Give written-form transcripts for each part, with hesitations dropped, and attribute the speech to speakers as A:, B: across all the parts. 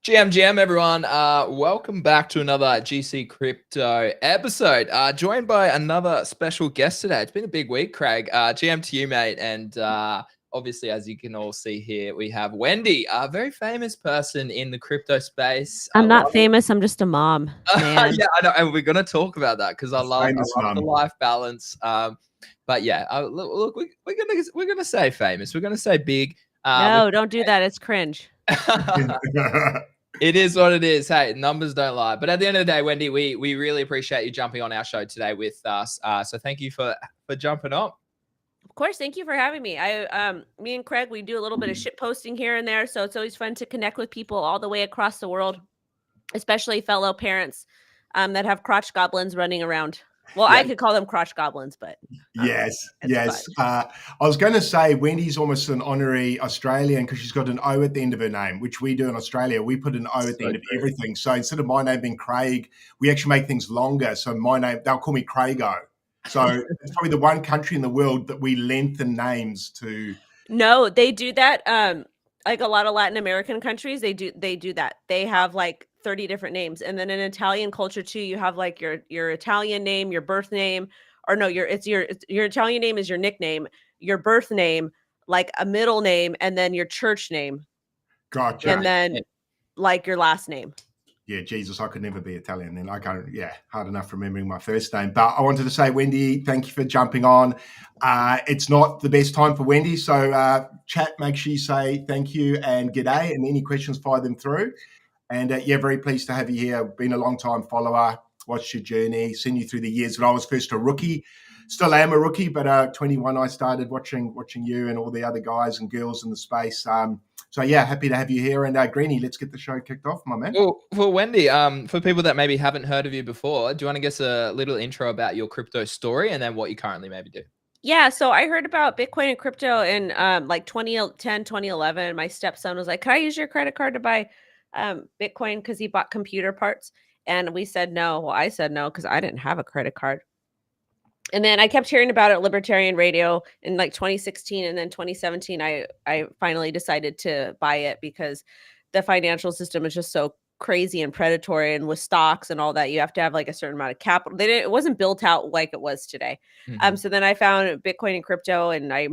A: GM, everyone. Welcome back to another GC Crypto episode. Joined by another special guest today. It's been a big week, Craig. GM to you, mate. And obviously, as you can all see here, we have Wendy, a very famous person in the crypto space.
B: I'm not famous. I'm just a mom, man.
A: Yeah, I know. And we're going to talk about that because I love the life balance. But yeah, look, we're gonna say famous. We're gonna say big.
B: No, don't do that. It's cringe.
A: It is what it is. Hey, numbers don't lie. But at the end of the day, Wendy, we really appreciate you jumping on our show today with us. So thank you for jumping on.
B: Of course, thank you for having me. Me and Craig, we do a little bit of shit posting here and there, so it's always fun to connect with people all the way across the world, especially fellow parents that have crotch goblins running around. Well, yeah. I could call them crotch goblins, but
C: yes. I was going to say Wendy's almost an honorary Australian because she's got an O at the end of her name, which we do in Australia. We put an O at the end of everything. So instead of my name being Craig, we actually make things longer. So my name, they'll call me Craigo. So it's probably the one country in the world that we lengthen names to.
B: No, they do that. Like a lot of Latin American countries, they do that. They have like 30 different names. And then in Italian culture too, you have like your Italian name, your birth name, or no, your Italian name is your nickname, your birth name, like a middle name, and then your church name.
C: Gotcha.
B: And then like your last name.
C: Yeah, Jesus, I could never be Italian then. Hard enough remembering my first name. But I wanted to say, Wendy, thank you for jumping on. It's not the best time for Wendy, so chat, make sure you say thank you and g'day, and any questions, fire them through. And very pleased to have you here. Been a long time follower, watched your journey, seen you through the years. But I was first a rookie, still am a rookie, but 21 I started watching you and all the other guys and girls in the space. So happy to have you here. And Greenie, let's get the show kicked off, my man.
A: Well, Wendy, for people that maybe haven't heard of you before, do you want to give us a little intro about your crypto story and then what you currently maybe do?
B: Yeah, so I heard about Bitcoin and crypto in like 2010, 2011. My stepson was like, "Can I use your credit card to buy Bitcoin?" Because he bought computer parts. And we said no. Well, I said no because I didn't have a credit card. And then I kept hearing about it Libertarian Radio in like 2016. And then 2017, I finally decided to buy it because the financial system is just so crazy and predatory. And with stocks and all that, you have to have like a certain amount of capital. It wasn't built out like it was today.
A: Mm-hmm.
B: So then I found Bitcoin and crypto, and I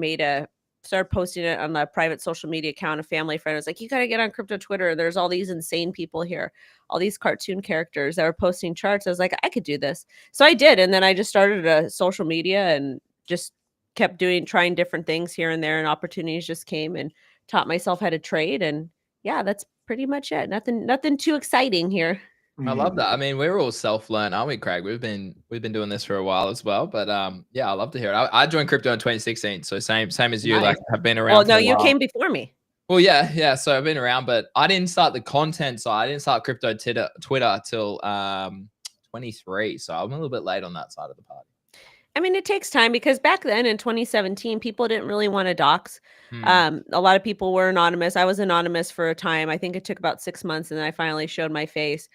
B: started posting it on a private social media account. A family friend was like, "You got to get on crypto Twitter. There's all these insane people here, all these cartoon characters that were posting charts." I was like, I could do this. So I did. And then I just started a social media and just kept trying different things here and there. And opportunities just came and taught myself how to trade. And yeah, that's pretty much it. Nothing too exciting here.
A: I love that. I mean, we're all self-learned, aren't we, Craig? We've been doing this for a while as well. But I love to hear it. I joined crypto in 2016, so same as you.
B: Nice.
A: Like, have been around.
B: Well, no, you came before me.
A: Well, yeah. So I've been around, but I didn't start the content side. I didn't start crypto Twitter till 23. So I'm a little bit late on that side of the party.
B: I mean, it takes time because back then in 2017, people didn't really want to dox. A lot of people were anonymous. I was anonymous for a time. I think it took about 6 months, and then I finally showed my face.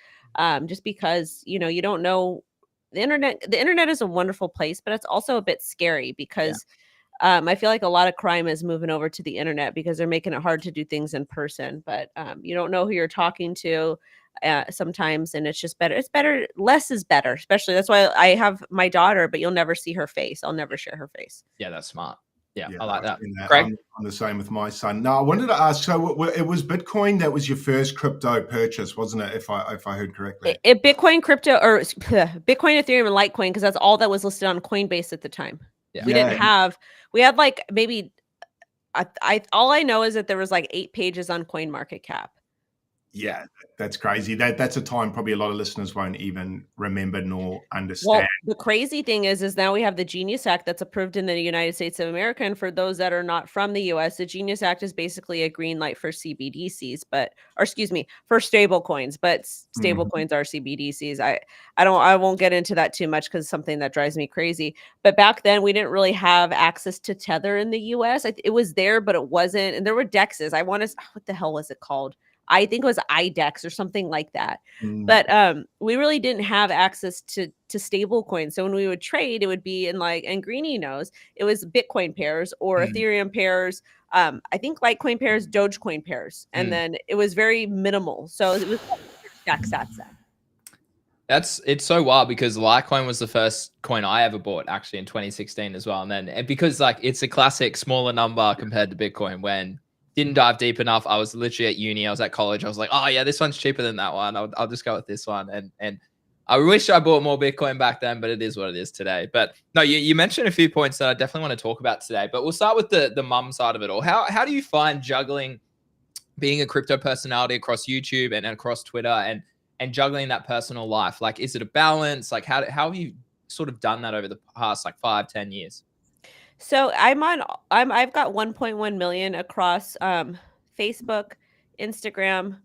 B: Just because, you don't know the internet is a wonderful place, but it's also a bit scary because I feel like a lot of crime is moving over to the internet because they're making it hard to do things in person, but you don't know who you're talking to sometimes. And it's just better. It's better. Less is better, especially that's why I have my daughter, but you'll never see her face. I'll never share her face.
A: Yeah, that's smart. Yeah, I like that.
C: Craig? I'm the same with my son. No, I wanted to ask, so it was Bitcoin that was your first crypto purchase, wasn't it, if I heard correctly?
B: Bitcoin, crypto, or Bitcoin, Ethereum, and Litecoin, because that's all that was listed on Coinbase at the time. Yeah. We had like maybe, all I know is that there was like 8 pages on CoinMarketCap.
C: Yeah, that's crazy. That's a time probably a lot of listeners won't even remember nor understand.
B: Well, the crazy thing is now we have the Genius Act that's approved in the United States of America. And for those that are not from the US, the Genius Act is basically a green light for CBDCs, for stable coins, but stable coins are CBDCs. I won't get into that too much because it's something that drives me crazy. But back then we didn't really have access to Tether in the US. It was there, but it wasn't. And there were DEXs. What the hell was it called? I think it was IDEX or something like that.
C: Mm.
B: But we really didn't have access to stable coins. So when we would trade, it would be in like, and Greenie knows, it was Bitcoin pairs or Ethereum pairs. I think Litecoin pairs, Dogecoin pairs. And then it was very minimal. So it was stack sats then.
A: It's so wild because Litecoin was the first coin I ever bought actually in 2016 as well. And because like it's a classic smaller number compared to Bitcoin, when didn't dive deep enough. I was literally at uni. I was at college. I was like, oh yeah, this one's cheaper than that one. I'll just go with this one. And I wish I bought more Bitcoin back then, but it is what it is today. But no, you mentioned a few points that I definitely want to talk about today, but we'll start with the mum side of it all. How do you find juggling being a crypto personality across YouTube and across Twitter and juggling that personal life? Like, is it a balance? Like, how have you sort of done that over the past like 5-10 years?
B: So I've got 1.1 million across Facebook, Instagram,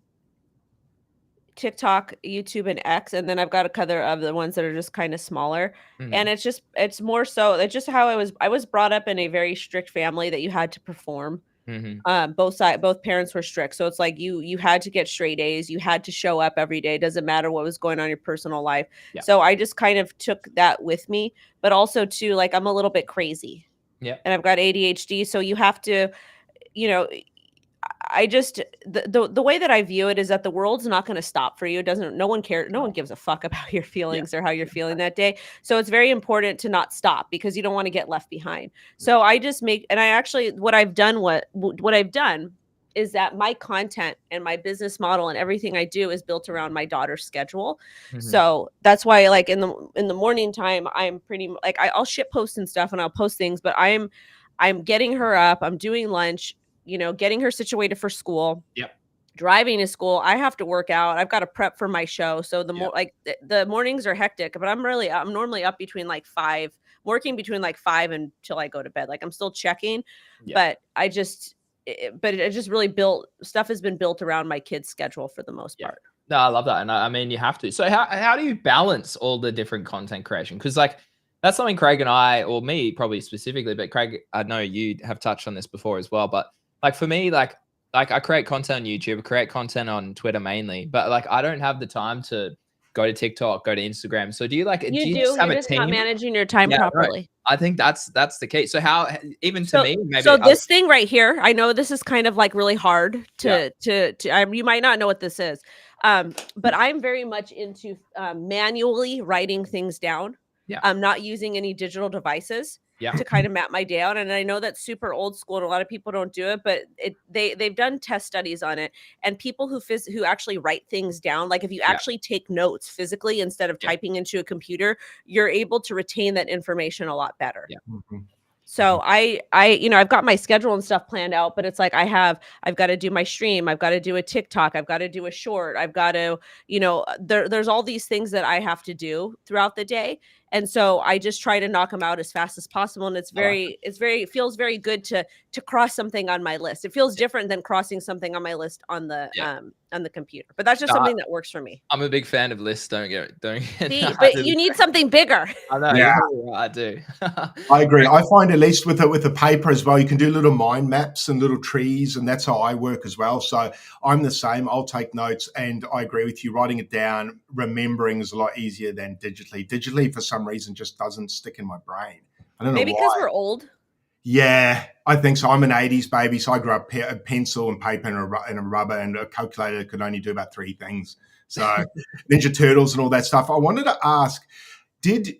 B: TikTok, YouTube, and X, and then I've got a couple of the ones that are just kind of smaller. And it's more so it's just how I was brought up in a very strict family that you had to perform. Both parents were strict, so it's like you had to get straight A's, you had to show up every day, doesn't matter what was going on in your personal life. So I just kind of took that with me, but also too, like, I'm a little bit crazy, and I've got ADHD, so you have to, you know, I just the way that I view it is that the world's not going to stop for you. It doesn't. No one cares. No one gives a fuck about your feelings or how you're feeling that day. So it's very important to not stop because you don't want to get left behind. So I just and I actually what I've done is that my content and my business model and everything I do is built around my daughter's schedule. So that's why, like, in the morning time, I'm pretty like I'll shit post and stuff and I'll post things, but I'm getting her up. I'm doing lunch. You know, getting her situated for school, driving to school. I have to work out. I've got to prep for my show. So the mornings are hectic, but I'm normally up between like 5, working between like 5 until I go to bed. Like, I'm still checking, but it just really stuff has been built around my kids' schedule for the most part.
A: No, I love that. And I mean, you have to. So how do you balance all the different content creation? Because like, that's something Craig and I, or me probably specifically, but Craig, I know you have touched on this before as well, but like for me, like I create content on YouTube, I create content on Twitter mainly, but like I don't have the time to go to TikTok, go to Instagram. So do you like?
B: You
A: just have
B: you're
A: a
B: just
A: team?
B: not managing your time properly.
A: Right. I think that's the key. So how, even to me, maybe.
B: So this thing right here, I know this is kind of like really hard to you might not know what this is, but I'm very much into manually writing things down. I'm not using any digital devices to kind of map my day out. And I know that's super old school and a lot of people don't do it, but they've done test studies on it. And people who actually write things down, like if you actually take notes physically instead of typing into a computer, you're able to retain that information a lot better. So I've got my schedule and stuff planned out, but it's like I've got to do my stream. I've got to do a TikTok. I've got to do a short. I've got to, there's all these things that I have to do throughout the day. And so I just try to knock them out as fast as possible. And it feels very good to cross something on my list. It feels different than crossing something on my list on the computer, but that's just something that works for me.
A: I'm a big fan of lists. Don't get
B: but you need something bigger.
A: I know. Yeah, I do.
C: I agree. I find, at least with the paper as well, you can do little mind maps and little trees, and that's how I work as well. So I'm the same. I'll take notes, and I agree with you. Writing it down, remembering is a lot easier than digitally. Digitally, for some reason, just doesn't stick in my brain. I don't know why.
B: Maybe because we're old.
C: Yeah, I think so. I'm an 80s baby, so I grew up a pencil and paper and a rubber, and a calculator that could only do about 3 things. So Ninja Turtles and all that stuff. I wanted to ask,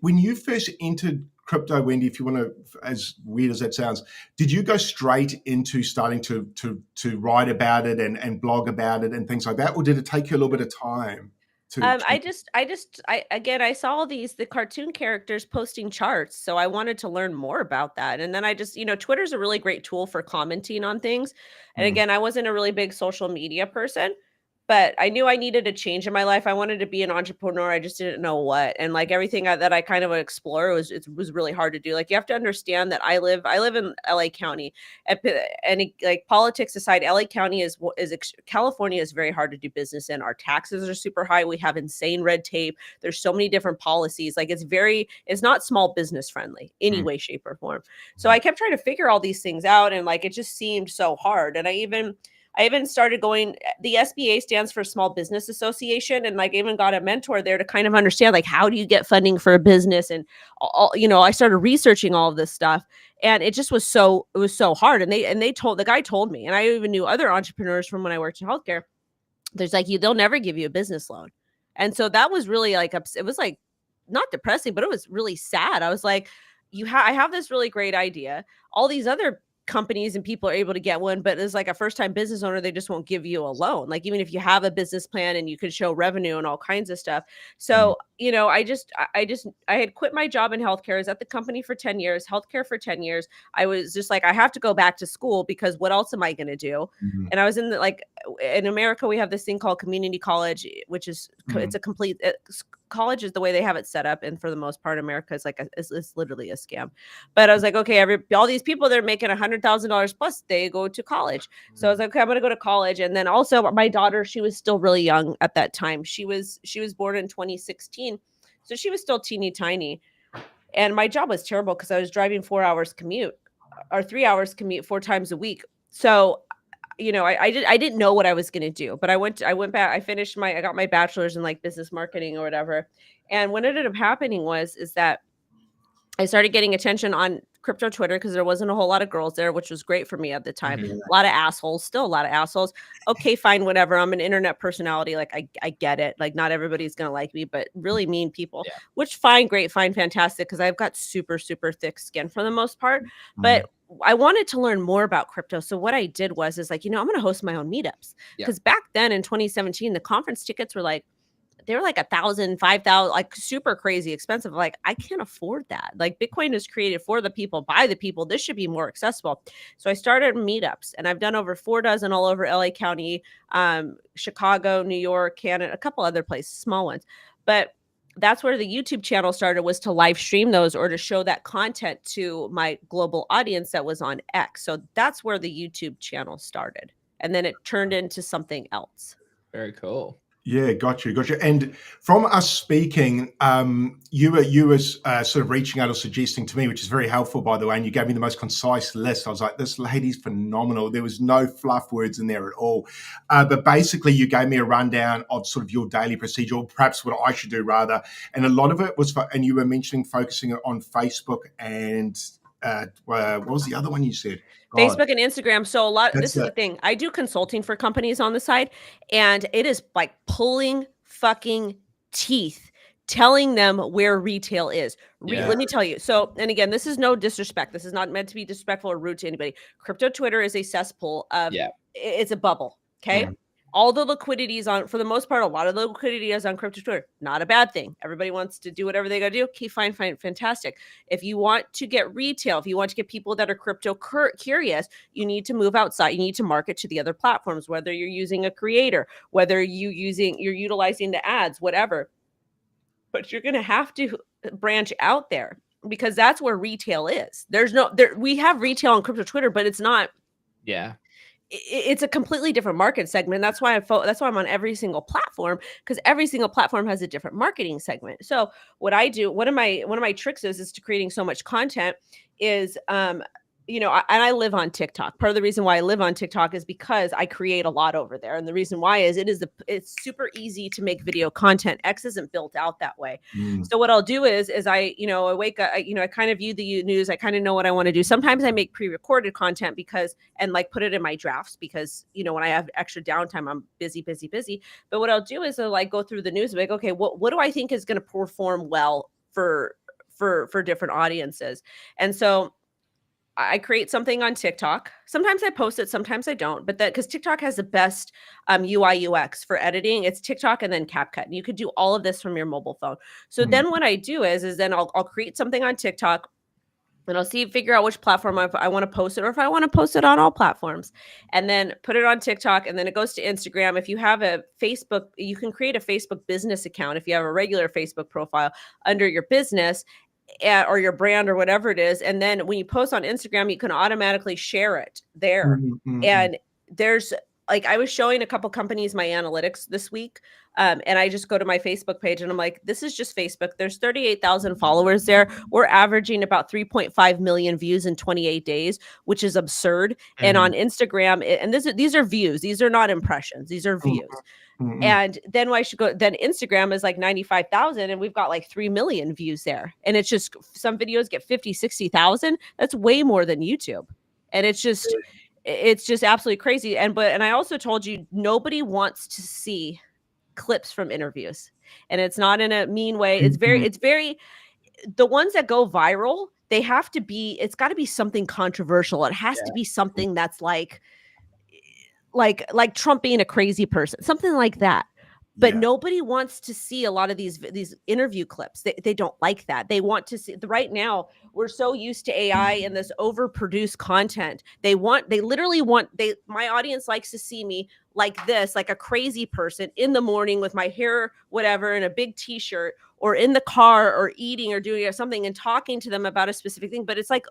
C: when you first entered crypto, Wendy, if you want to, as weird as that sounds, did you go straight into starting to write about it and blog about it and things like that, or did it take you a little bit of time?
B: I saw the cartoon characters posting charts, so I wanted to learn more about that. And then I just, Twitter's a really great tool for commenting on things. And again, I wasn't a really big social media person, but I knew I needed a change in my life. I wanted to be an entrepreneur. I just didn't know what. And like everything that I kind of explore it was really hard to do. Like, you have to understand that I live in LA County, and like, politics aside, LA County California is very hard to do business in. Our taxes are super high. We have insane red tape. There's so many different policies. Like, it's not small business friendly any way, shape, or form. So I kept trying to figure all these things out, and like, it just seemed so hard. And I even I even started going, the SBA stands for Small Business Association. And like even got a mentor there to kind of understand like, how do you get funding for a business? And all, I started researching all of this stuff, and it just was it was so hard. And the guy told me, and I even knew other entrepreneurs from when I worked in healthcare, there's like, they'll never give you a business loan. And so that was really like, it was like not depressing, but it was really sad. I was like, I have this really great idea. All these other companies and people are able to get one, but as like a first time business owner, they just won't give you a loan. Like even if you have a business plan and you can show revenue and all kinds of stuff. So, I had quit my job in healthcare. I was at the company for 10 years, healthcare for 10 years. I was just like, I have to go back to school because what else am I going to do? And I was in America, we have this thing called community college, which is, it's a complete college is the way they have it set up. And for the most part, America is like, it's literally a scam. But I was like, okay, all these people, they're making $100,000 plus, they go to college. So I was like, okay, I'm going to go to college. And then also my daughter, she was still really young at that time. She was born in 2016. So she was still teeny tiny. And my job was terrible because I was driving 4 hours commute or 3 hours commute 4 times a week. So I didn't know what I was going to do, but I went back, I got my bachelor's in like business marketing or whatever. And what ended up happening is that I started getting attention on crypto Twitter because there wasn't a whole lot of girls there, which was great for me at the time. A lot of assholes, still a lot of assholes. Okay, fine, whatever. I'm an internet personality. Like I get it. Like not everybody's going to like me, but really mean people, which fine, great, fine, fantastic. Cause I've got super, super thick skin for the most part, but I wanted to learn more about crypto. So what I did was I'm going to host my own meetups because back then in 2017, the conference tickets were like, they were like $1,000, $5,000, like super crazy expensive. Like I can't afford that. Like Bitcoin is created for the people, by the people. This should be more accessible. So I started meetups, and I've done over 4 dozen all over LA County, Chicago, New York, Canada, a couple other places, small ones. But that's where the YouTube channel started, was to live stream those or to show that content to my global audience that was on X. So that's where the YouTube channel started. And then it turned into something else.
A: Very cool.
C: Yeah, got you. And from us speaking, you were sort of reaching out or suggesting to me, which is very helpful, by the way, and you gave me the most concise list. I was like, this lady's phenomenal. There was no fluff words in there at all. But basically, you gave me a rundown of sort of your daily procedure, or perhaps what I should do rather. And a lot of it was, and you were mentioning focusing on Facebook and what was the other one you said?
B: Facebook and Instagram. So this is the thing. I do consulting for companies on the side, and it is like pulling fucking teeth, telling them where retail is. Let me tell you. So, and again, this is no disrespect. This is not meant to be disrespectful or rude to anybody. Crypto Twitter is a cesspool of, it's a bubble. Okay. All the liquidity is on, for the most part, a lot of the liquidity is on crypto Twitter. Not a bad thing. Everybody wants to do whatever they got to do. Okay, fine, fantastic. If you want to get retail, if you want to get people that are crypto curious, you need to move outside. You need to market to the other platforms, whether you're using a creator, whether you're utilizing the ads, whatever. But you're going to have to branch out there because that's where retail is. We have retail on crypto Twitter, but it's not. Yeah. It's a completely different market segment. That's why I'm on every single platform, because every single platform has a different marketing segment. So what I do, one of my tricks is to creating so much content is, and I live on TikTok. Part of the reason why I live on TikTok is because I create a lot over there. And the reason why is it's super easy to make video content. X isn't built out that way. So what I'll do is I wake up, I kind of view the news. I kind of know what I want to do. Sometimes I make pre-recorded content and like put it in my drafts because, when I have extra downtime, I'm busy. But what I'll do is I'll like go through the news and be like, okay, what do I think is going to perform well for different audiences? And so I create something on TikTok. Sometimes I post it, sometimes I don't, but because TikTok has the best UI UX for editing. It's TikTok and then CapCut. And you could do all of this from your mobile phone. So then what I do is then I'll create something on TikTok and I'll figure out which platform I want to post it, or if I want to post it on all platforms, and then put it on TikTok, and then it goes to Instagram. If you have a Facebook, you can create a Facebook business account. If you have a regular Facebook profile under your business, or your brand or whatever it is. And then when you post on Instagram, you can automatically share it there. And there's like, I was showing a couple companies my analytics this week And I just go to my Facebook page and I'm like, this is just Facebook. There's 38,000 followers there. We're averaging about 3.5 million views in 28 days, which is absurd. And on Instagram, and these are views. These are not impressions. These are views. And then I should go, then Instagram is like 95,000 and we've got like 3 million views there. And it's just, some videos get 50, 60,000. That's way more than YouTube. And it's just absolutely crazy. And I also told you, nobody wants to see clips from interviews, and it's not in a mean way. It's very, the ones that go viral, they have to be, it's got to be something controversial. It has to be something that's like Trump being a crazy person, something like that. But nobody wants to see a lot of these interview clips. They don't like that. They want to see, right now, we're so used to AI and this overproduced content. My audience likes to see me like this, like a crazy person in the morning with my hair, whatever, and a big t-shirt, or in the car or eating or doing something and talking to them about a specific thing. But it's like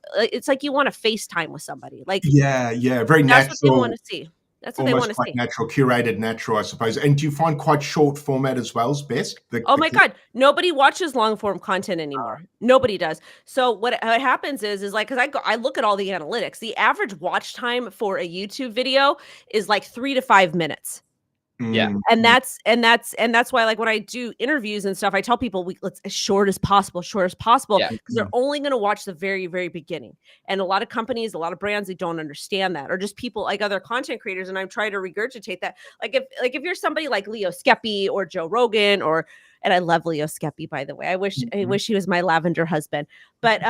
B: you want to FaceTime with somebody. Like,
C: very
B: that's
C: natural.
B: what they want to see. That's what they want to see.
C: Natural, curated, natural, I suppose. And do you find quite short format as well is best?
B: My God, nobody watches long form content anymore. Nobody does. So what happens is like, because I look at all the analytics, the average watch time for a YouTube video is like 3 to 5 minutes.
A: Yeah.
B: And that's why, like, when I do interviews and stuff, I tell people let's as short as possible, because they're only going to watch the very, very beginning. And a lot of companies, a lot of brands, they don't understand that, or just people like other content creators. And I'm trying to regurgitate that. Like if you're somebody like Leo Skepi or Joe Rogan, and I love Leo Skepi, by the way, I wish he was my lavender husband. But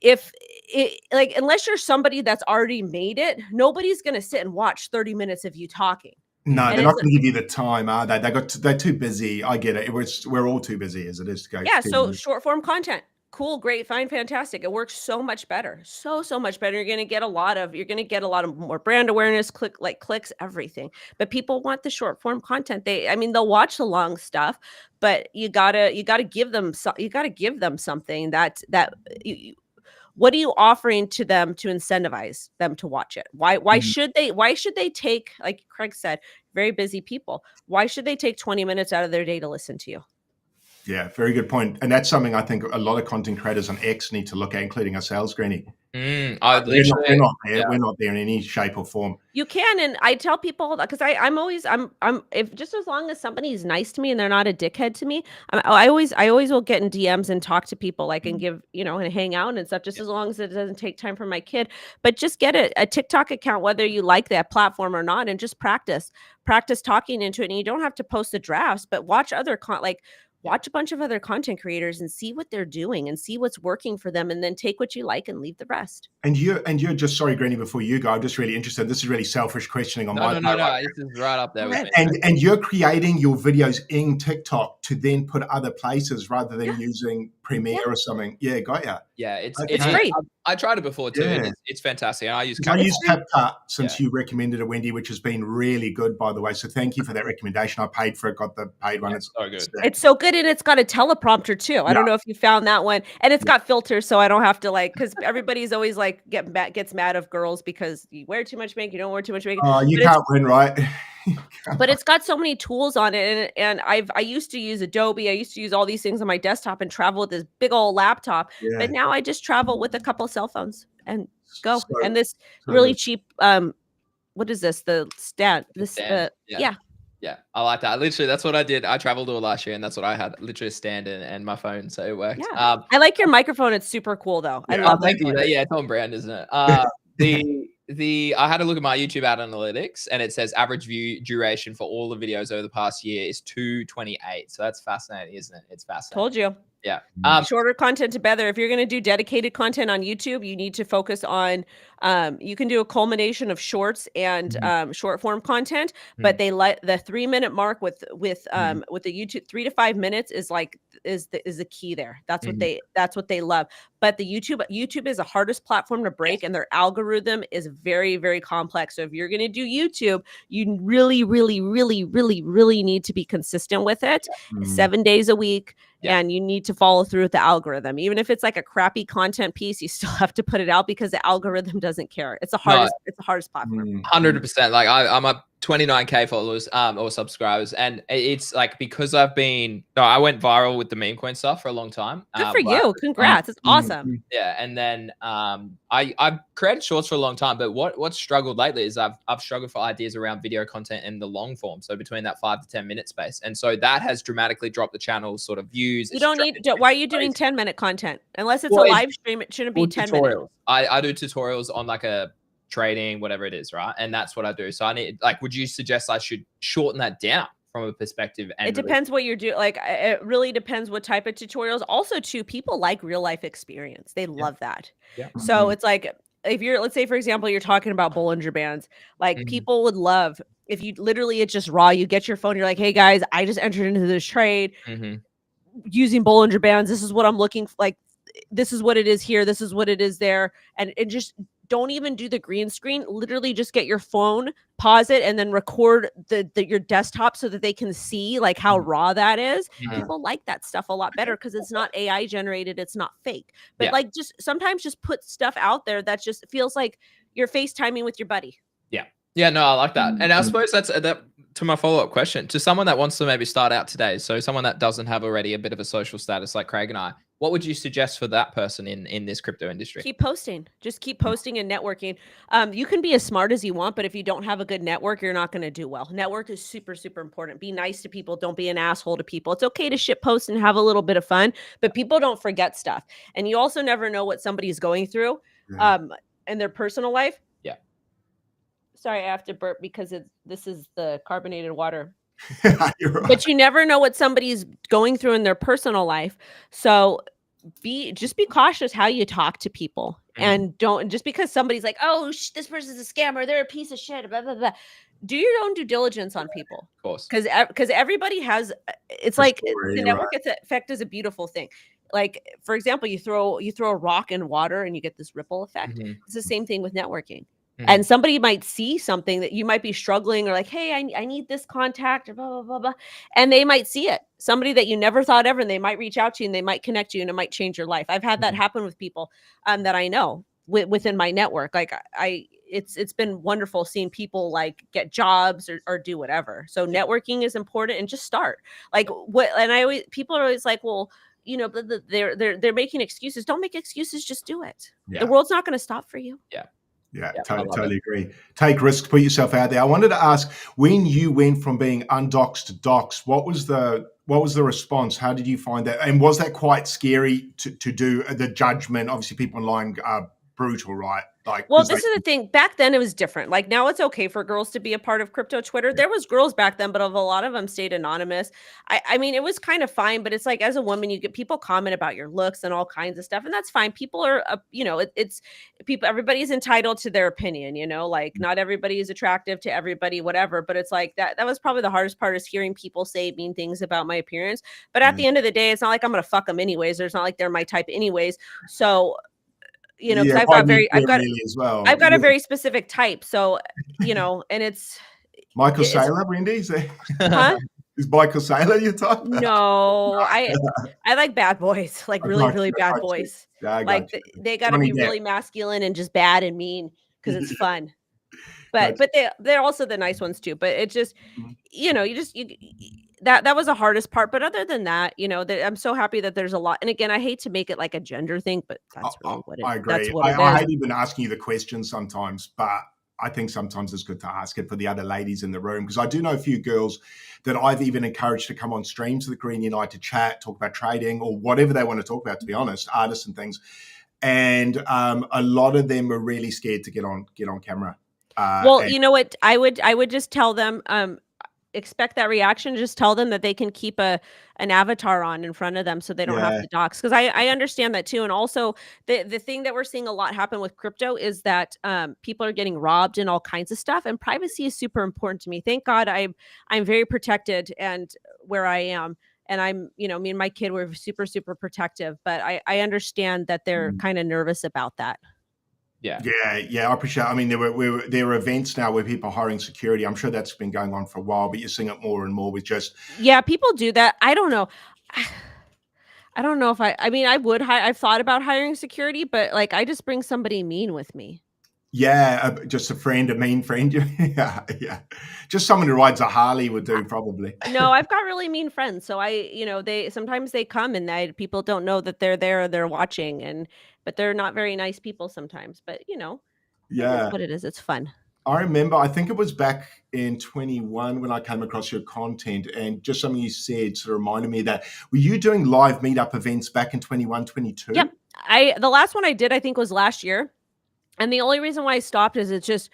B: unless you're somebody that's already made it, nobody's going to sit and watch 30 minutes of you talking.
C: No, they're not going to give you the time, are they? They're too busy. I get it. We're all too busy as it is to go.
B: Yeah. So short form content, cool, great, fine, fantastic. It works so much better. So much better. You're going to get a lot of more brand awareness, clicks, everything. But people want the short form content. They'll watch the long stuff, but you gotta give them something that what are you offering to them to incentivize them to watch it? Why should they take, like Craig said, very busy people, why should they take 20 minutes out of their day to listen to you?
C: Yeah, very good point. And that's something I think a lot of content creators on X need to look at, including ourselves, Greenie. We're not there in any shape or form.
B: You can, and I tell people, because I'm if just as long as somebody's nice to me and they're not a dickhead to me, I always will get in DMs and talk to people, like, and give, and hang out and stuff, just as long as it doesn't take time from my kid. But just get a TikTok account, whether you like that platform or not, and just practice talking into it. And you don't have to post the drafts, but watch watch a bunch of other content creators and see what they're doing and see what's working for them, and then take what you like and leave the rest.
C: And you're just, sorry, Greenie, before you go, I'm just really interested. This is really selfish questioning on my part.
A: No, this is right up there with me.
C: And you're creating your videos in TikTok to then put other places rather than using Premiere or something. Yeah, got ya.
A: Yeah, it's
B: great.
A: I tried it before too. And it's fantastic. And I use
C: CapCut since you recommended it, Wendy, which has been really good, by the way. So thank you for that recommendation. I paid for it, got the paid one. It's
A: so good.
B: It's so good, and it's got a teleprompter too. I don't know if you found that one, and it's got filters, so I don't have to because everybody's always gets mad of girls because you wear too much makeup, you don't wear too much makeup.
C: Oh, you can't win, right?
B: But it's got so many tools on it, and I used to use Adobe. I used to use all these things on my desktop and travel with this big old laptop. Yeah. But now I just travel with a couple of cell phones and go. And this really cheap, what is this? The stand.
A: Yeah, I like that. Literally, that's what I did. I traveled all last year, and that's what I had. Literally a stand and my phone, so it worked.
B: Yeah. I like your microphone. It's super cool, though. I love
A: thank you. Yeah, it's on brand, isn't it? I had a look at my YouTube ad analytics, and it says average view duration for all the videos over the past year is 228. So that's fascinating, isn't it? It's fascinating.
B: Told you.
A: Yeah.
B: Shorter content to better. If you're going to do dedicated content on YouTube, you need to focus on, you can do a culmination of shorts and short form content, but they let the 3 minute mark with the YouTube 3 to 5 minutes is the key there. That's what they love. But the YouTube is the hardest platform to break, and their algorithm is very, very complex. So if you're going to do YouTube, you really, really, really, really, really need to be consistent with it 7 days a week. Yeah. And you need to follow through with the algorithm. Even if it's like a crappy content piece, you still have to put it out because the algorithm doesn't care. It's the hardest. It's the hardest platform.
A: 100%. Like I'm a 29K followers or subscribers, and it's like because I went viral with the Memecoin stuff for a long time.
B: Good for you. Congrats. It's awesome.
A: Yeah, and then I've created shorts for a long time, but what's struggled lately is I've struggled for ideas around video content in the long form, so between that 5 to 10 minute space, and so that has dramatically dropped the channel's sort of views.
B: You don't need. Why are you doing 10-minute content? Unless it's a live stream, it shouldn't be 10 minutes.
A: I do tutorials on like a trading, whatever it is, right? And that's what I do. So I need, like, would you suggest I should shorten that down from a perspective? And
B: it depends what you're doing. Like, it really depends what type of tutorials. Also, too, people like real life experience. They love that.
A: Yeah.
B: So it's like, if you're, let's say, for example, you're talking about Bollinger Bands, like people would love if you literally, it's just raw. You get your phone, you're like, hey guys, I just entered into this trade using Bollinger Bands. This is what I'm looking for. Like, this is what it is here. This is what it is there. And it just, don't even do the green screen. Literally just get your phone, pause it, and then record your desktop so that they can see like how raw that is. People like that stuff a lot better because it's not AI generated. It's not fake. But like, just sometimes just put stuff out there that just feels like you're FaceTiming with your buddy.
A: Yeah, no, I like that. And I suppose that's that to my follow-up question. To someone that wants to maybe start out today, so someone that doesn't have already a bit of a social status like Craig and I, what would you suggest for that person in this crypto industry?
B: Keep posting. Just keep posting and networking. You can be as smart as you want, but if you don't have a good network, you're not going to do well. Network is super, super important. Be nice to people. Don't be an asshole to people. It's okay to shit post and have a little bit of fun, but people don't forget stuff. And you also never know what somebody's going through in their personal life. Sorry, I have to burp because this is the carbonated water.
C: You're right.
B: But you never know what somebody's going through in their personal life. So just be cautious how you talk to people. And don't, just because somebody's like, oh, this person's a scammer, they're a piece of shit, blah, blah, blah. Do your own due diligence on people.
A: Of course.
B: Because everybody has, it's like the network effect is a beautiful thing. Like, for example, you throw a rock in water and you get this ripple effect. It's the same thing with networking. And somebody might see something that you might be struggling or like, hey, I need this contact or blah, blah, blah, blah. And they might see it. Somebody that you never thought ever, and they might reach out to you and they might connect you and it might change your life. I've had that happen with people that I know within my network. Like it's been wonderful seeing people like get jobs or do whatever. So networking is important and just start. Like people are always like, well, you know, they're making excuses. Don't make excuses. Just do it. The world's not going to stop for you.
C: Yeah, totally agree. Take risks, put yourself out there. I wanted to ask, when you went from being undoxed to doxed, what was the response? How did you find that? And was that quite scary to do the judgment? Obviously, people online are brutal, right? Like,
B: well, this is the thing. Back then, it was different. Like now, it's okay for girls to be a part of crypto Twitter. There was girls back then, but a lot of them stayed anonymous. I mean, it was kind of fine, but it's like as a woman, you get people comment about your looks and all kinds of stuff, and that's fine. People are, it's people. Everybody's entitled to their opinion. You know, like not everybody is attractive to everybody, whatever. But it's like that was probably the hardest part, is hearing people say mean things about my appearance. But at the end of the day, it's not like I'm gonna fuck them anyways. There's not like they're my type anyways. So. You know, I've got a very specific type. So, you know, and it's
C: Michael Saylor, Wendy. Is Michael Saylor your type?
B: No, I like bad boys, like really bad boys. Like they got to be really masculine and just bad and mean because it's fun. But they're also the nice ones too. But it just, you know, that was the hardest part. But other than that, you know, I'm so happy that there's a lot. And again, I hate to make it like a gender thing, but that's really what it is.
C: I agree. I hate even asking you the question sometimes, but I think sometimes it's good to ask it for the other ladies in the room, because I do know a few girls that I've even encouraged to come on streams of the Green Unite to chat, talk about trading or whatever they want to talk about, to be honest, artists and things. And a lot of them are really scared to get on camera.
B: Well, you know what? I would just tell them, expect that reaction. Just tell them that they can keep an avatar on in front of them so they don't have to dox. Because I understand that too. And also the thing that we're seeing a lot happen with crypto is that people are getting robbed and all kinds of stuff. And privacy is super important to me. Thank God I'm very protected and where I am. And I'm, you know, me and my kid were super, super protective. But I understand that they're kind of nervous about that.
C: Yeah, I appreciate it. I mean, there are events now where people are hiring security. I'm sure that's been going on for a while, but you're seeing it more and more with just...
B: Yeah, people do that. I don't know. I don't know if I mean, I would hire, I've thought about hiring security, but like, I just bring somebody mean with me.
C: Yeah, just a friend, a mean friend. Yeah, yeah. Just someone who rides a Harley would do probably.
B: No, I've got really mean friends. So they sometimes they come and people don't know that they're there, they're watching, but they're not very nice people sometimes. But it is
C: Yeah.
B: what it is. It's fun.
C: I remember, I think it was back in 21 when I came across your content, and just something you said sort of reminded me of that. Were you doing live meetup events back in 21, 22?
B: Yep. The last one I did, I think, was last year. And the only reason why I stopped is it's just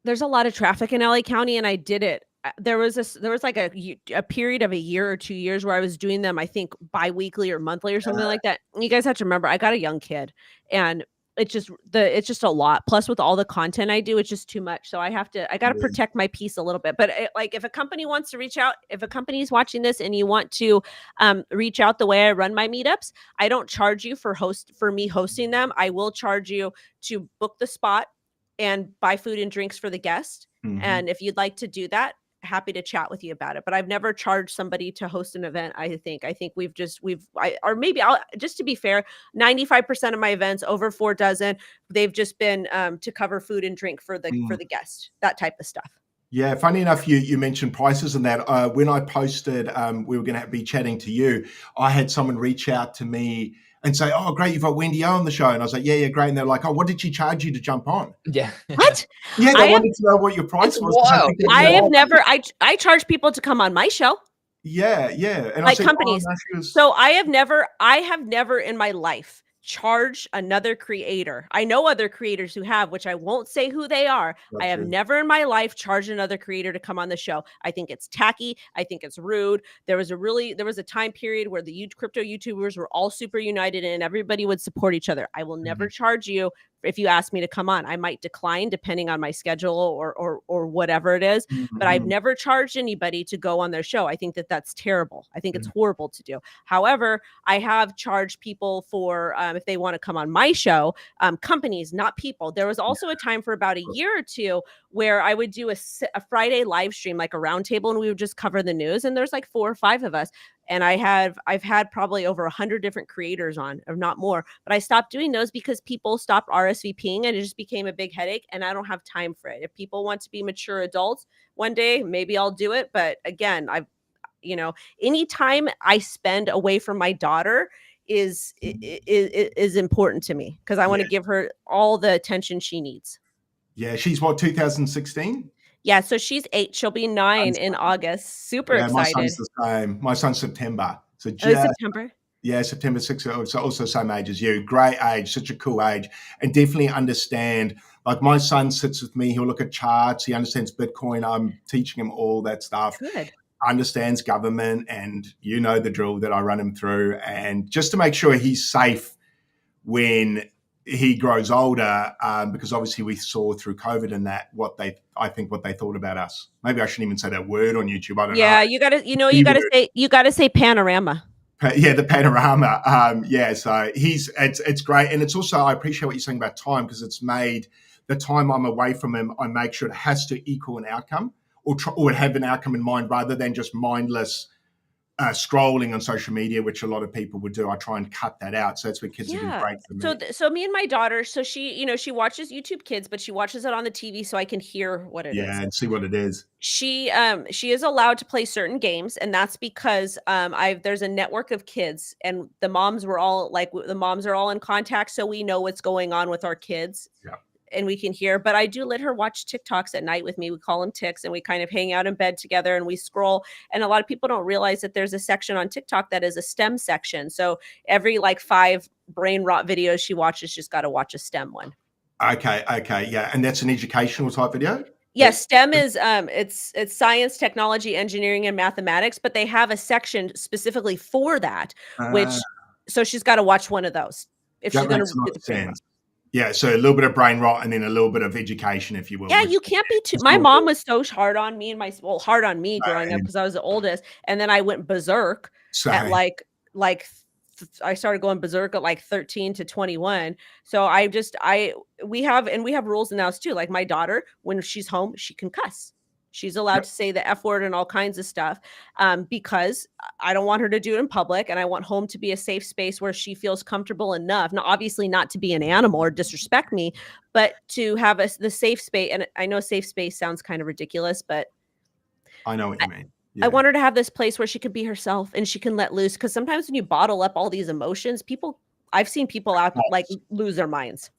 B: there's a lot of traffic in LA County, and I did it. There was like a period of a year or 2 years where I was doing them, I think, bi-weekly or monthly or something like that. And you guys have to remember, I got a young kid, and it's just a lot. Plus, with all the content I do, it's just too much. So I got to
C: Yeah.
B: protect my peace a little bit. But like, if a company wants to reach out, if a company is watching this and you want to reach out the way I run my meetups, I don't charge you for me hosting them. I will charge you to book the spot and buy food and drinks for the guest.
C: Mhm.
B: And if you'd like to do that, happy to chat with you about it. But I've never charged somebody to host an event. I think or maybe I'll just to be fair, 95% of my events, over 4 dozen, they've just been to cover food and drink for the guest, that type of stuff.
C: Yeah, funny enough, you mentioned prices and that. When I posted, we were going to be chatting to you. I had someone reach out to me and say, "Oh, great, you've got Wendy O on the show." And I was like, "Yeah, great." And they're like, "Oh, what did she charge you to jump on?"
A: Yeah.
B: What?
C: Yeah, they wanted to know what your price
A: It's
C: was.
A: wild.
B: I have never. I charge people to come on my show.
C: Yeah, yeah. And I
B: Like
C: said,
B: companies.
C: "Oh, no, she was-"
B: So I have never in my life charged another creator. I know other creators who have, which I won't say who they are. I have
C: Gotcha.
B: never in my life charged another creator to come on the show. I think it's tacky. I think it's rude. There was a time period where the crypto YouTubers were all super united and everybody would support each other. I will never charge you if you ask me to come on. I might decline depending on my schedule or whatever it is, but I've never charged anybody to go on their show. I think that's terrible. I think it's horrible to do. However, I have charged people for if they want to come on my show, companies, not people. There was also a time for about a year or two where I would do a Friday live stream, like a roundtable, and we would just cover the news. And there's like 4 or 5 of us. And I've had probably over 100 different creators on, or not more, but I stopped doing those because people stopped RSVPing and it just became a big headache, and I don't have time for it. If people want to be mature adults one day, maybe I'll do it. But again, any time I spend away from my daughter is important to me, because I want to give her all the attention she needs.
C: Yeah, she's what, 2016?
B: Yeah, so she's 8. She'll be 9 in August. Super excited.
C: My son's the same. My son's September. So
B: September.
C: Yeah, September 6th. So also same age as you. Great age, such a cool age, and definitely understand. Like, my son sits with me. He'll look at charts. He understands Bitcoin. I'm teaching him all that stuff.
B: Good.
C: Understands government, and you know the drill that I run him through. And just to make sure he's safe when he grows older, because obviously we saw through COVID and that what they thought about us. Maybe I shouldn't even say that word on YouTube. I don't know.
B: Yeah, you gotta say panorama.
C: Yeah, the panorama. So it's great, and it's also, I appreciate what you're saying about time, because it's made the time I'm away from him, I make sure it has to equal an outcome or have an outcome in mind, rather than just mindless scrolling on social media, which a lot of people would do. I try and cut that out. So that's where kids have been great for me.
B: So me and my daughter, so she watches YouTube Kids, but she watches it on the TV so I can hear what it is.
C: Yeah, and see what it is.
B: She is allowed to play certain games, and that's because there's a network of kids, and the moms are all in contact, so we know what's going on with our kids.
C: Yeah.
B: And we can hear, but I do let her watch TikToks at night with me. We call them Ticks, and we kind of hang out in bed together and we scroll. And a lot of people don't realize that there's a section on TikTok that is a STEM section. So every 5 brain rot videos she watches, she's got to watch a STEM one.
C: Okay. Yeah. And that's an educational type video?
B: Yes, STEM is it's science, technology, engineering, and mathematics, but they have a section specifically for that, so she's got to watch one of those if she's going to do the brain rot.
C: Yeah, so a little bit of brain rot and then a little bit of education, if you will.
B: Yeah, you can't be too. My mom was so hard on me growing up because I was the oldest, and then I went berserk at I started going berserk at 13 to 21. So we have rules in the house too. Like, my daughter, when she's home, she can cuss. She's allowed to say the F word and all kinds of stuff, because I don't want her to do it in public. And I want home to be a safe space where she feels comfortable enough. Now, obviously not to be an animal or disrespect me, but to have the safe space. And I know safe space sounds kind of ridiculous, but
C: I know what you mean.
B: I want her to have this place where she can be herself and she can let loose. Because sometimes when you bottle up all these emotions, I've seen people out like lose their minds.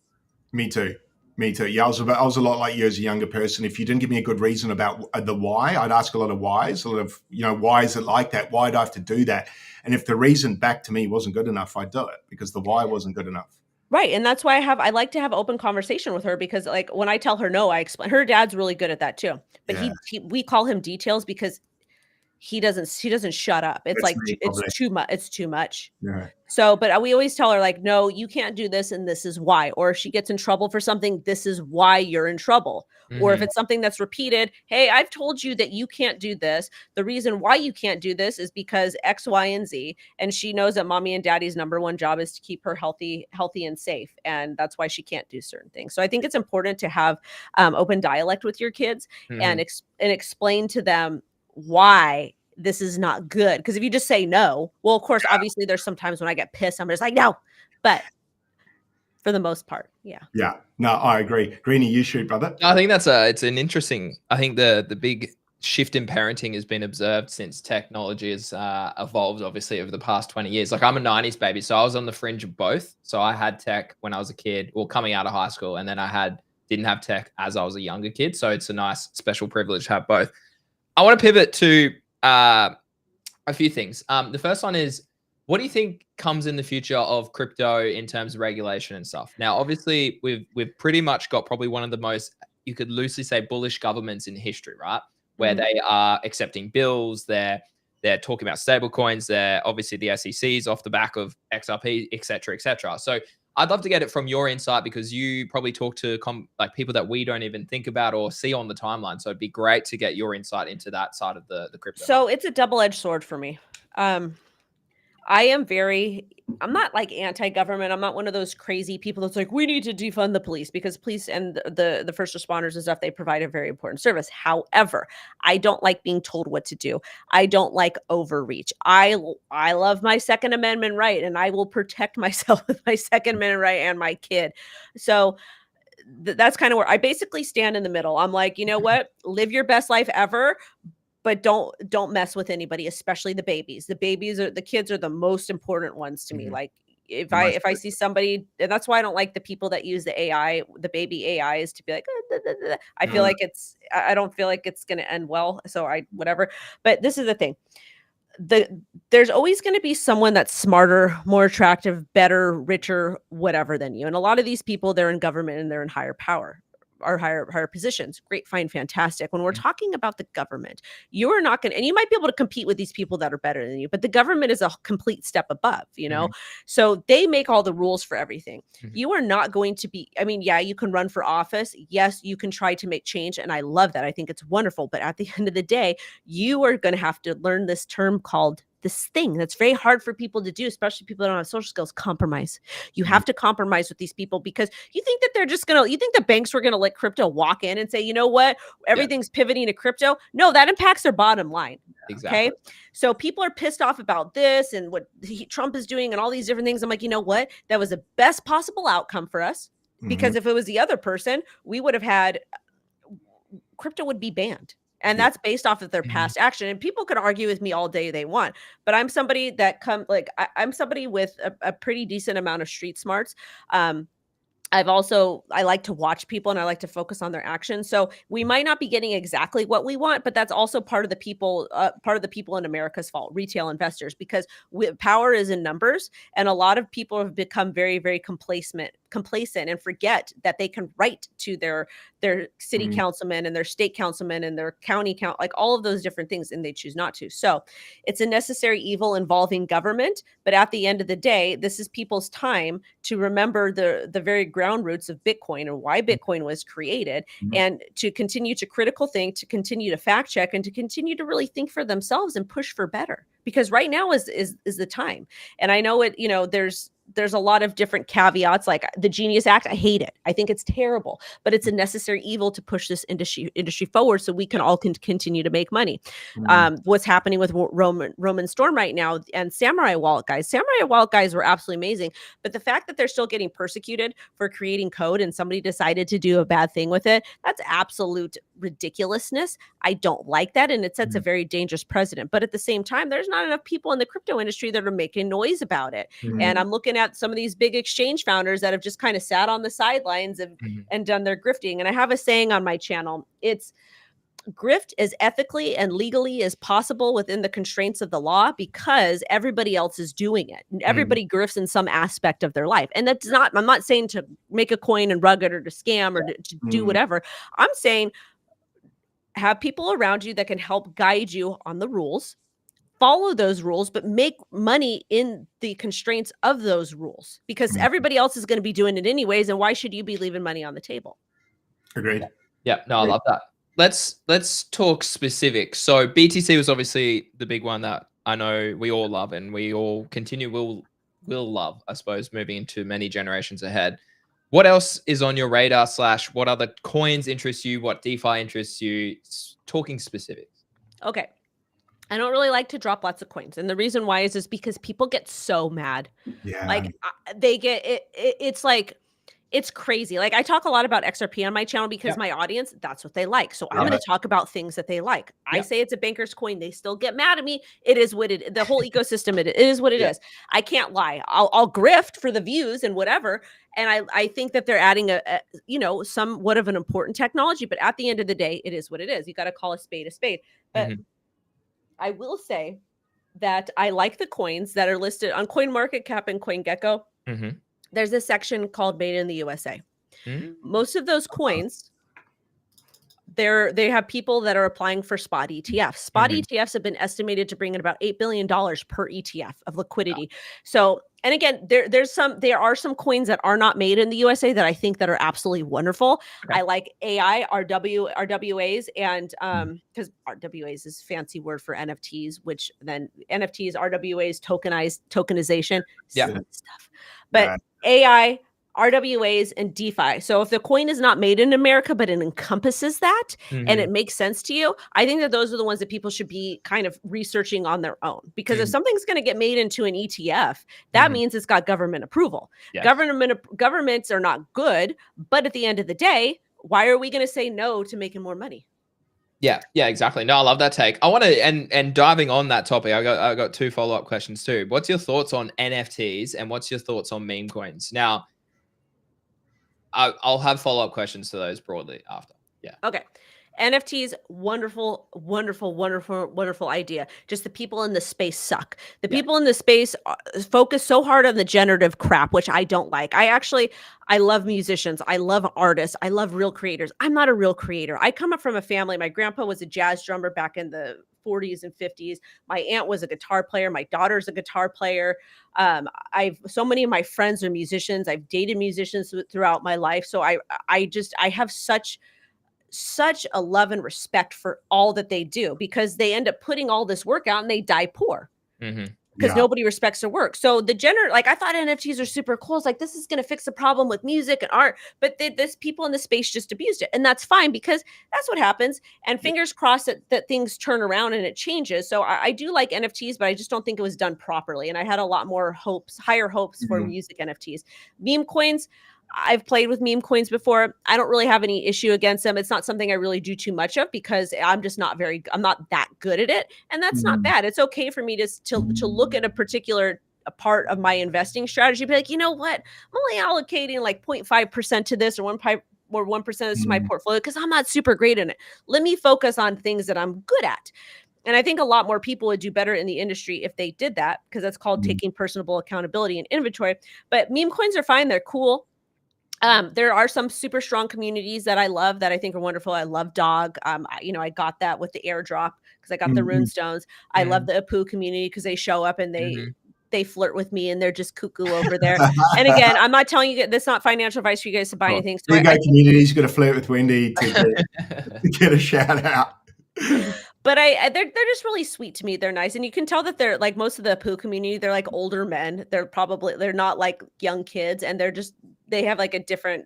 C: Me too. Yeah, I was a lot like you as a younger person. If you didn't give me a good reason about the why, I'd ask a lot of whys, why is it like that? Why do I have to do that? And if the reason back to me wasn't good enough, I'd do it because the why wasn't good enough.
B: Right. And that's why I like to have open conversation with her, because like when I tell her no, I explain. Her dad's really good at that too. But we call him Details because he doesn't shut up. It's like, it's too much. It's too much.
C: Yeah.
B: So, but we always tell her like, no, you can't do this. And this is why. Or if she gets in trouble for something, this is why you're in trouble. Or if it's something that's repeated, hey, I've told you that you can't do this. The reason why you can't do this is because X, Y, and Z. And she knows that mommy and daddy's number one job is to keep her healthy and safe. And that's why she can't do certain things. So I think it's important to have open dialect with your kids and explain to them why this is not good. Because if you just say no, well, of course, obviously there's sometimes when I get pissed, I'm just like, no, but for the most part, yeah.
C: No, I agree. Greenie, you shoot, brother.
A: I think it's an interesting, I think the big shift in parenting has been observed since technology has evolved, obviously, over the past 20 years. Like, I'm a 90s baby, so I was on the fringe of both. So I had tech when I was a kid, or coming out of high school, and then didn't have tech as I was a younger kid. So it's a nice special privilege to have both. I want to pivot to a few things. The first one is, what do you think comes in the future of crypto in terms of regulation and stuff? Now, obviously, we've pretty much got probably one of the most, you could loosely say, bullish governments in history, right? Where they are accepting bills, they're talking about stable coins, they're obviously the SEC's off the back of XRP, et cetera, et cetera. So I'd love to get it from your insight, because you probably talk to like people that we don't even think about or see on the timeline. So it'd be great to get your insight into that side of the crypto.
B: So it's a double-edged sword for me. I'm not like anti-government. I'm not one of those crazy people that's like, we need to defund the police, because police and the first responders and stuff, they provide a very important service. However, I don't like being told what to do. I don't like overreach. I love my Second Amendment right, and I will protect myself with my Second Amendment right and my kid. So that's kind of where I basically stand in the middle. I'm like, you know what? Live your best life ever, but don't mess with anybody, especially the babies. The kids are the most important ones to me. Like if I see somebody, and that's why I don't like the people that use the AI, the baby AIs, to be like, I feel like I don't feel like it's going to end well. So whatever. But this is the thing. There's always going to be someone that's smarter, more attractive, better, richer, whatever than you. And a lot of these people, they're in government and they're in higher power. Or higher positions. Great, fine, fantastic. When we're talking about the government, you are not going to, and you might be able to compete with these people that are better than you, but the government is a complete step above, you know? So they make all the rules for everything. You are not going to be, I mean, yeah, you can run for office. Yes, you can try to make change. And I love that. I think it's wonderful. But at the end of the day, you are going to have to learn this term called this thing that's very hard for people to do, especially people that don't have social skills: compromise. You have to compromise with these people, because you think that you think the banks were going to let crypto walk in and say, you know what, everything's pivoting to crypto. No, that impacts their bottom line. Exactly. Okay. So people are pissed off about this and what Trump is doing and all these different things. I'm like, you know what? That was the best possible outcome for us, because if it was the other person, we would have had crypto would be banned. And that's based off of their past action. And people can argue with me all day they want, but I'm somebody that I'm somebody with a pretty decent amount of street smarts. I like to watch people and I like to focus on their actions. So we might not be getting exactly what we want, but that's also part of the people in America's fault, retail investors, because power is in numbers. And a lot of people have become very, very complacent and forget that they can write to their city councilman and their state councilman and their county like all of those different things, and they choose not to. So it's a necessary evil involving government. But at the end of the day, this is people's time to remember the very ground roots of Bitcoin and why Bitcoin was created, and to continue to critical think, to continue to fact check, and to continue to really think for themselves and push for better, because right now is the time. And I know there's there's a lot of different caveats, like the Genius Act. I hate it. I think it's terrible, but it's a necessary evil to push this industry forward so we can all continue to make money. What's happening with Roman Storm right now and Samurai Wallet guys. Samurai Wallet guys were absolutely amazing, but the fact that they're still getting persecuted for creating code and somebody decided to do a bad thing with it, that's absolute ridiculousness. I don't like that, and it sets a very dangerous precedent. But at the same time, there's not enough people in the crypto industry that are making noise about it. And I'm looking at some of these big exchange founders that have just kind of sat on the sidelines and done their grifting. And I have a saying on my channel, it's grift as ethically and legally as possible within the constraints of the law, because everybody else is doing it. And everybody grifts in some aspect of their life. And that's not, I'm not saying to make a coin and rug it or to scam or to do whatever. I'm saying have people around you that can help guide you on the rules, follow those rules, but make money in the constraints of those rules, because everybody else is going to be doing it anyways. And why should you be leaving money on the table?
C: Agreed.
A: Yeah, no, I love that. Let's talk specifics. So BTC was obviously the big one that I know we all love and we all will love, I suppose, moving into many generations ahead. What else is on your radar / what other coins interest you? What DeFi interests you? Talking specifics.
B: Okay. I don't really like to drop lots of coins. And the reason why is because people get so mad.
C: Yeah.
B: Like they get it's like, it's crazy. Like I talk a lot about XRP on my channel because my audience, that's what they like. So I'm going to talk about things that they like. I say it's a banker's coin. They still get mad at me. It is what the whole ecosystem, it is what it is. I can't lie. I'll grift for the views and whatever. And I think that they're adding a somewhat of an important technology, but at the end of the day, it is what it is. You got to call a spade a spade. But I will say that I like the coins that are listed on CoinMarketCap and CoinGecko. There's a section called Made in the USA. Most of those coins, they have people that are applying for spot ETFs. Spot ETFs have been estimated to bring in about $8 billion per ETF of liquidity. So, and again, there are some coins that are not made in the USA that I think that are absolutely wonderful. I like AI, RWAs, and because RWAs is a fancy word for NFTs, which then NFTs, RWAs, tokenization, stuff. But AI, RWAs, and DeFi. So if the coin is not made in America, but it encompasses that and it makes sense to you, I think that those are the ones that people should be kind of researching on their own. Because if something's going to get made into an ETF, that means it's got government approval. Governments are not good, but at the end of the day, why are we going to say no to making more money?
A: Yeah, exactly. No, I love that take. I want to, and diving on that topic, I got two follow-up questions too. What's your thoughts on NFTs and what's your thoughts on meme coins? Now, I'll have follow-up questions to those broadly after. Yeah.
B: Okay. NFTs, wonderful, wonderful, wonderful, wonderful idea. Just the people in the space suck. The people in the space focus so hard on the generative crap, which I don't like. I love musicians. I love artists. I love real creators. I'm not a real creator. I come up from a family. My grandpa was a jazz drummer back in the 40s and 50s. My aunt was a guitar player. My daughter's a guitar player. So many of my friends are musicians. I've dated musicians throughout my life. So I have such a love and respect for all that they do, because they end up putting all this work out and they die poor because nobody respects their work. So I thought NFTs are super cool. It's like, this is going to fix the problem with music and art, but this people in the space just abused it. And that's fine, because that's what happens. And fingers crossed that things turn around and it changes. So I do like NFTs, but I just don't think it was done properly. And I had a lot more higher hopes for music NFTs. Meme coins, I've played with meme coins before. I don't really have any issue against them. It's not something I really do too much of, because I'm not that good at it. And that's not bad. It's okay for me to look at a particular part of my investing strategy, be like, you know what? I'm only allocating like 0.5% to this or 1% of this to my portfolio, because I'm not super great in it. Let me focus on things that I'm good at. And I think a lot more people would do better in the industry if they did that, because that's called taking personal accountability and inventory. But meme coins are fine. They're cool. There are some super strong communities that I love that I think are wonderful. I love Dog. I got that with the airdrop because I got the rune stones. I love the Apu community because they show up and they flirt with me and they're just cuckoo over there. And again, I'm not telling you, that's not financial advice for you guys to buy anything. So
C: community's going to flirt with Wendy to get a shout out.
B: But they're just really sweet to me. They're nice, and you can tell that they're like most of the poo community. They're like older men. They're not like young kids, and they have like a different,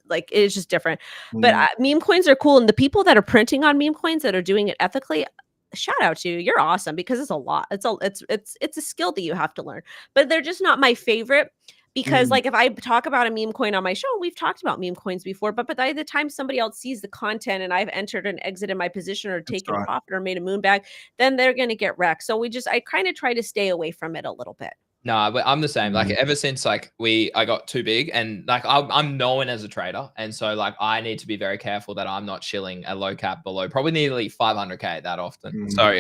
B: like it's just different. But meme coins are cool, and the people that are printing on meme coins that are doing it ethically, shout out to you. You're awesome because it's a lot. It's a skill that you have to learn. But they're just not my favorite. Because like if I talk about a meme coin on my show, we've talked about meme coins before, but by the time somebody else sees the content and I've entered and exited my position or taken profit or made a moon bag, then they're going to get wrecked. So I kind of try to stay away from it a little bit.
A: No, but I'm the same. Like ever since like I got too big, and like I'm known as a trader, and so like I need to be very careful that I'm not shilling a low cap below probably nearly 500K that often. So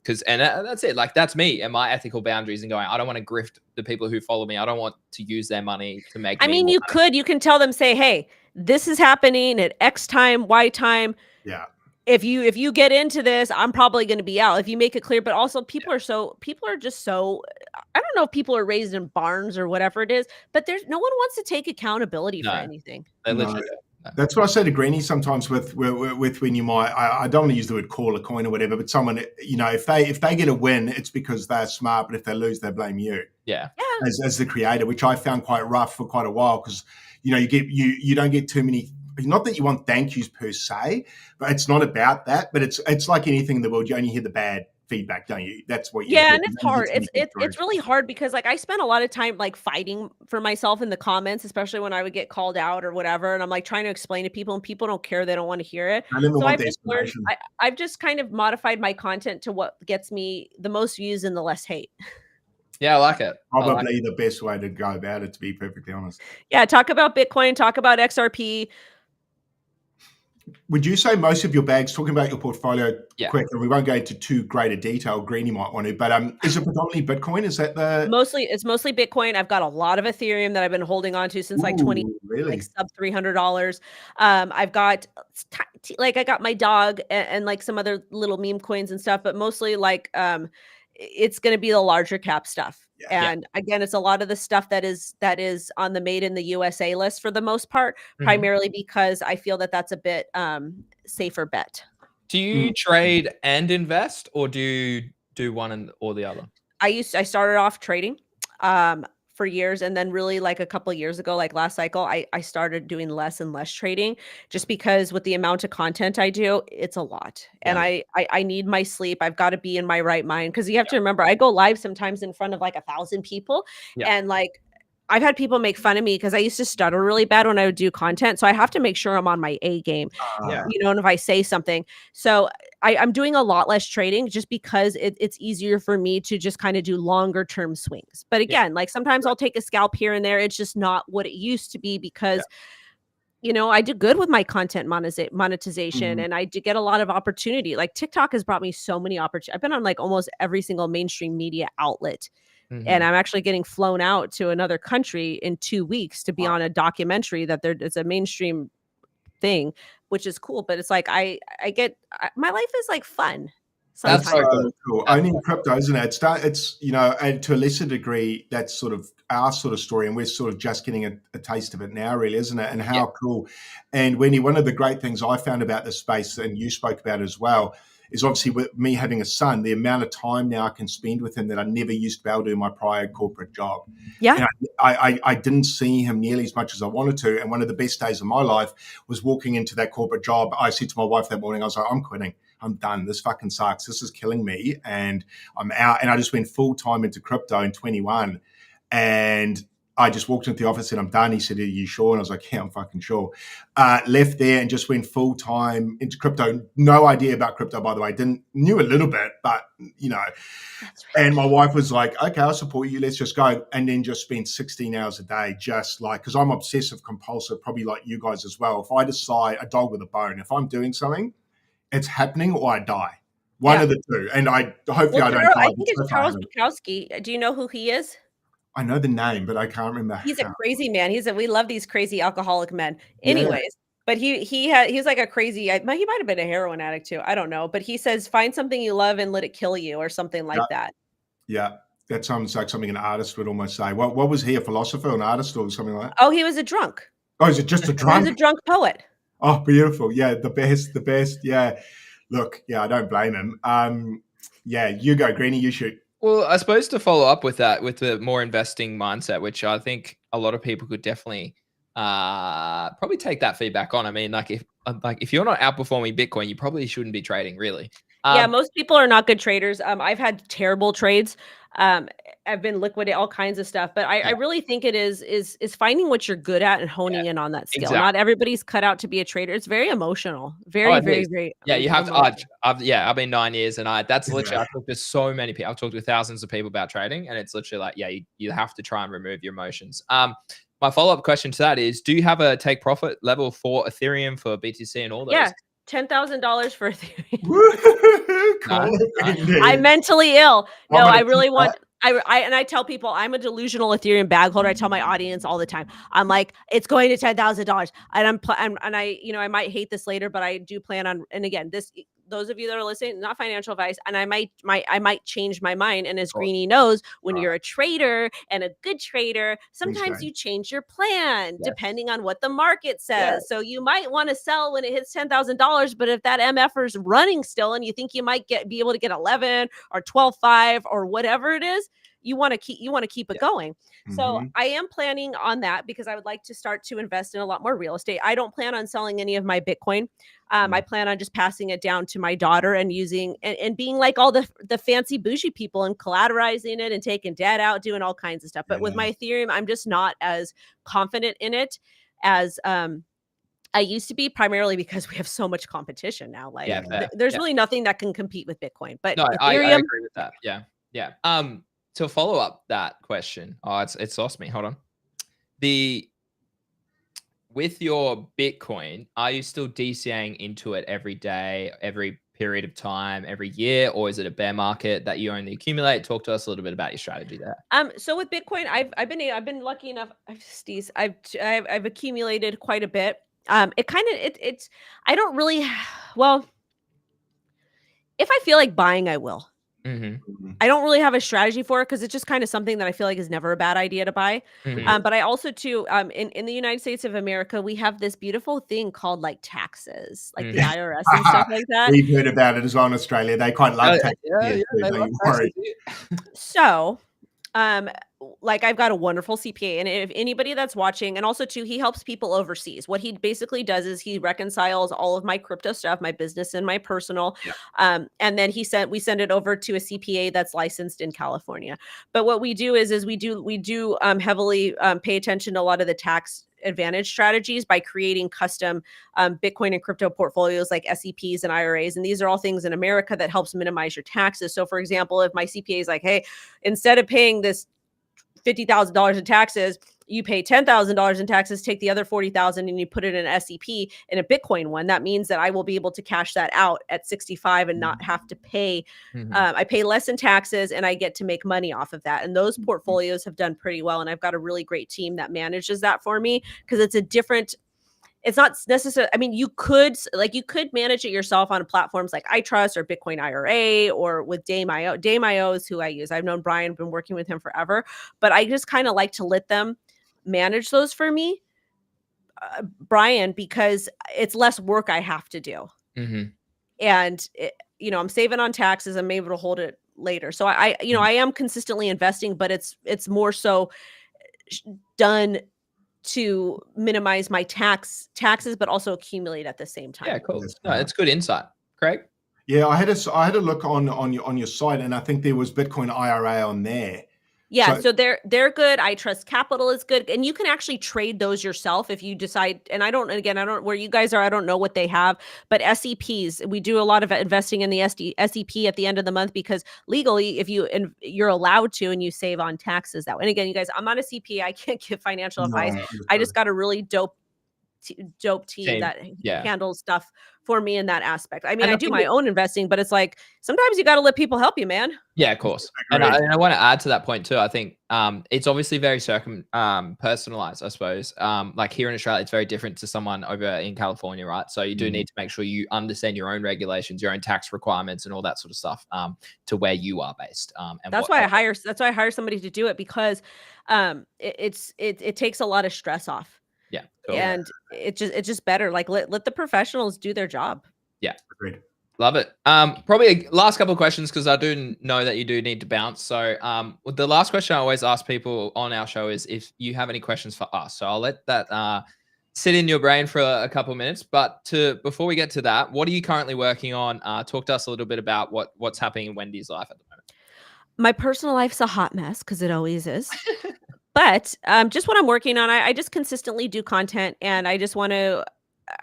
A: because that's it. Like that's me and my ethical boundaries and going. I don't want to grift the people who follow me. I don't want to use their money to make.
B: I mean, you can tell them, say, hey, this is happening at X time, Y time.
C: Yeah.
B: If you get into this, I'm probably going to be out if you make it clear. But also people are just so, I don't know if people are raised in barns or whatever it is, but there's no one wants to take accountability for anything.
A: They literally
C: That's what I say to Greeny sometimes with when you might, I don't want to use the word call a coin or whatever, but someone, if they get a win, it's because they're smart, but if they lose, they blame you.
A: Yeah.
C: As the creator, which I found quite rough for quite a while because, you don't get too many. Not that you want thank yous per se, but it's not about that. But it's like anything in the world. You only hear the bad feedback, don't you? That's what you
B: and it's hard. It's really hard because like I spent a lot of time like fighting for myself in the comments, especially when I would get called out or whatever. And I'm like trying to explain to people and people don't care. They don't want to hear it. So I've just kind of modified my content to what gets me the most views and the less hate.
A: Yeah, I like it.
C: Probably the best way to go about it, to be perfectly honest.
B: Yeah, talk about Bitcoin, talk about XRP.
C: Would you say most of your bags, talking about your portfolio quick, and we won't go into too great a detail, Greeny might want to, but is it predominantly Bitcoin? Is that
B: It's mostly Bitcoin. I've got a lot of Ethereum that I've been holding on to since like sub $300. I've got like I got my dog and like some other little meme coins and stuff, but mostly like it's going to be the larger cap stuff. And again, it's a lot of the stuff that is on the made in the USA list for the most part, primarily because I feel that that's a bit safer bet.
A: Do you trade and invest, or do you do one or the other?
B: I started off trading for years, and then really like a couple of years ago, like last cycle, I started doing less and less trading just because with the amount of content I do, it's a lot. And I need my sleep. I've got to be in my right mind because you have to remember I go live sometimes in front of like 1,000 people and like I've had people make fun of me because I used to stutter really bad when I would do content. So I have to make sure I'm on my A game, and if I say something. So I'm doing a lot less trading just because it's easier for me to just kind of do longer term swings. But again, like sometimes I'll take a scalp here and there. It's just not what it used to be because, I did good with my content monetization and I did get a lot of opportunity. Like TikTok has brought me so many opportunities. I've been on like almost every single mainstream media outlet. And I'm actually getting flown out to another country in 2 weeks to be on a documentary that it's a mainstream thing, which is cool. But it's like my life is like fun.
C: That's so cool. Only in crypto, isn't it? It's and to a lesser degree, that's sort of our sort of story, and we're sort of just getting a taste of it now, really, isn't it? And how cool. And Wendy, one of the great things I found about this space, and you spoke about it as well, is obviously with me having a son, the amount of time now I can spend with him that I never used to be able to in my prior corporate job.
B: Yeah.
C: And I didn't see him nearly as much as I wanted to. And one of the best days of my life was walking into that corporate job. I said to my wife that morning, I was like, I'm quitting. I'm done. This fucking sucks. This is killing me. And I'm out. And I just went full time into crypto in 21. And I just walked into the office and I'm done. He said, are you sure? And I was like, yeah, I'm fucking sure. Left there and just went full time into crypto. No idea about crypto, by the way. Knew a little bit, but and my wife was like, okay, I'll support you. Let's just go. And then just spent 16 hours a day, just like, because I'm obsessive compulsive, probably like you guys as well. If I decide a dog with a bone, if I'm doing something, it's happening or I die. One of the two. And I don't die.
B: I think it's Charles Bukowski. Do you know who he is?
C: I know the name, but I can't remember.
B: He's a crazy man. We love these crazy alcoholic men. Anyways, but he's like a crazy, he might have been a heroin addict too. I don't know. But he says, find something you love and let it kill you or something like that. Yeah.
C: That sounds like something an artist would almost say. What was he, a philosopher, an artist or something like that?
B: Oh, he was a drunk.
C: Oh, is it just a drunk?
B: He was a drunk poet.
C: Oh, beautiful. Yeah. The best. Yeah. Look, yeah, I don't blame him. Yeah, you go, Greenie, you shoot.
A: Well, I suppose to follow up with that, with the more investing mindset, which I think a lot of people could definitely probably take that feedback on. I mean, like if you're not outperforming Bitcoin, you probably shouldn't be trading, really.
B: Yeah, most people are not good traders. I've had terrible trades. I've been liquidating all kinds of stuff, but I really think it is finding what you're good at and honing in on that skill.
A: exactly.
B: Not everybody's cut out to be a trader. It's very emotional. Very, very, very.
A: Yeah, you have
B: emotional.
A: to. I've been 9 years, and that's literally. I've talked to so many people. I've talked to thousands of people about trading, and it's literally like, yeah, you have to try and remove your emotions. My follow-up question to that is, do you have a take profit level for Ethereum, for BTC, and all those?
B: Yeah, $10,000 for Ethereum.
C: Cool.
B: I'm mentally ill. No, I really want. I tell people I'm a delusional Ethereum bag holder. I tell my audience all the time. I'm like, it's going to $10,000, and I might hate this later, but I do plan on. And again, those of you that are listening, not financial advice, and I might change my mind. And as Greenie knows, when you're a trader and a good trader, sometimes you change your plan depending on what the market says. So you might want to sell when it hits $10,000, but if that MFR is running still, and you think you might be able to get 11 or 12.5 or whatever it is, you want to keep it going. So I am planning on that, because I would like to start to invest in a lot more real estate. I don't plan on selling any of my Bitcoin. I plan on just passing it down to my daughter and using and being like all the fancy bougie people and collateralizing it and taking debt out, doing all kinds of stuff. But with my Ethereum, I'm just not as confident in it as I used to be, primarily because we have so much competition now. Like there's really nothing that can compete with Bitcoin. But
A: no,
B: Ethereum,
A: I agree with that. Yeah. To follow up that question, it's lost me. Hold on. With your Bitcoin, are you still DCAing into it every day, every period of time, every year, or is it a bear market that you only accumulate? Talk to us a little bit about your strategy there.
B: So with Bitcoin, I've been lucky enough. I've accumulated quite a bit. It's I don't really well. If I feel like buying, I will. I don't really have a strategy for it, because it's just kind of something that I feel like is never a bad idea to buy. But I also too, in the United States of America, we have this beautiful thing called like taxes, like the IRS and stuff like that.
C: We've heard about it as well in Australia. They quite love taxes.
B: So, like I've got a wonderful CPA, and if anybody that's watching, and also too, he helps people overseas. What he basically does is he reconciles all of my crypto stuff, my business and my personal, and then we send it over to a CPA that's licensed in California. But what we do is we do heavily pay attention to a lot of the tax advantage strategies by creating custom Bitcoin and crypto portfolios like SEPs and IRAs. And these are all things in America that helps minimize your taxes. So for example, if my CPA is like, hey, instead of paying this $50,000 in taxes, you pay $10,000 in taxes, take the other $40,000 and you put it in an SEP, in a Bitcoin one. That means that I will be able to cash that out at 65 and not have to pay. I pay less in taxes and I get to make money off of that. And those portfolios have done pretty well. And I've got a really great team that manages that for me, because it's not necessarily, I mean, you could manage it yourself on platforms like iTrust or Bitcoin IRA or with Dame.io. Dame.io is who I use. I've known Brian, been working with him forever, but I just kind of like to let them manage those for me, Brian, because it's less work I have to do. And I'm saving on taxes. I'm able to hold it later. So I am consistently investing, but it's more so done to minimize my taxes, but also accumulate at the same time.
A: Yeah, cool. No, it's good insight. Craig?
C: Yeah, I had a look on your site, and I think there was Bitcoin IRA on there.
B: Yeah, so they're good. iTrust Capital is good, and you can actually trade those yourself if you decide. And I don't where you guys are. I don't know what they have, but SEPs, we do a lot of investing in the SEP at the end of the month, because legally, if you're allowed to, and you save on taxes that way. And again, you guys, I'm not a CPA. I can't give financial advice. I just got a really dope team that handles stuff for me in that aspect. I mean, I do my own investing, but it's like sometimes you got to let people help you, man.
A: Yeah, of course. And I want to add to that point too. I think it's obviously very personalized, I suppose. Like here in Australia, it's very different to someone over in California, right? So you do need to make sure you understand your own regulations, your own tax requirements, and all that sort of stuff to where you are based. And
B: that's why I hire somebody to do it, because it takes a lot of stress off.
A: Yeah. Cool.
B: And it's just better. Like let the professionals do their job.
A: Yeah.
C: Agreed.
A: Love it. Probably last couple of questions because I do know that you do need to bounce. So the last question I always ask people on our show is if you have any questions for us. So I'll let that sit in your brain for a couple of minutes. But before we get to that, what are you currently working on? Talk to us a little bit about what's happening in Wendy's life at the moment.
B: My personal life's a hot mess because it always is. But just what I'm working on, I just consistently do content, and I just want to.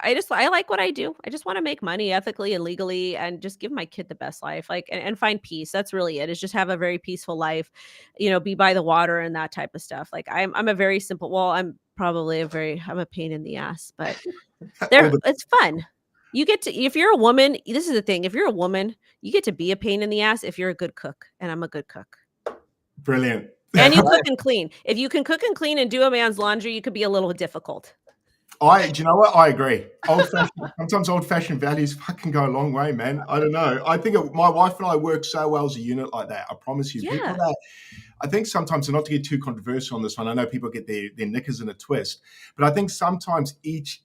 B: I like what I do. I just want to make money ethically and legally, and just give my kid the best life, like, and find peace. That's really it. Is just have a very peaceful life, be by the water and that type of stuff. Like I'm a very simple. Well, I'm a pain in the ass, but it's fun. You get to, if you're a woman, this is the thing. If you're a woman, you get to be a pain in the ass if you're a good cook, and I'm a good cook.
C: Brilliant.
B: And you cook and clean. If you can cook and clean and do a man's laundry, you could be a little difficult.
C: Do you know what? I agree. Sometimes old-fashioned values fucking go a long way, man. I don't know. I think my wife and I work so well as a unit like that. I promise you.
B: Yeah.
C: People that, I think sometimes, and not to get too controversial on this one, I know people get their knickers in a twist, but I think sometimes each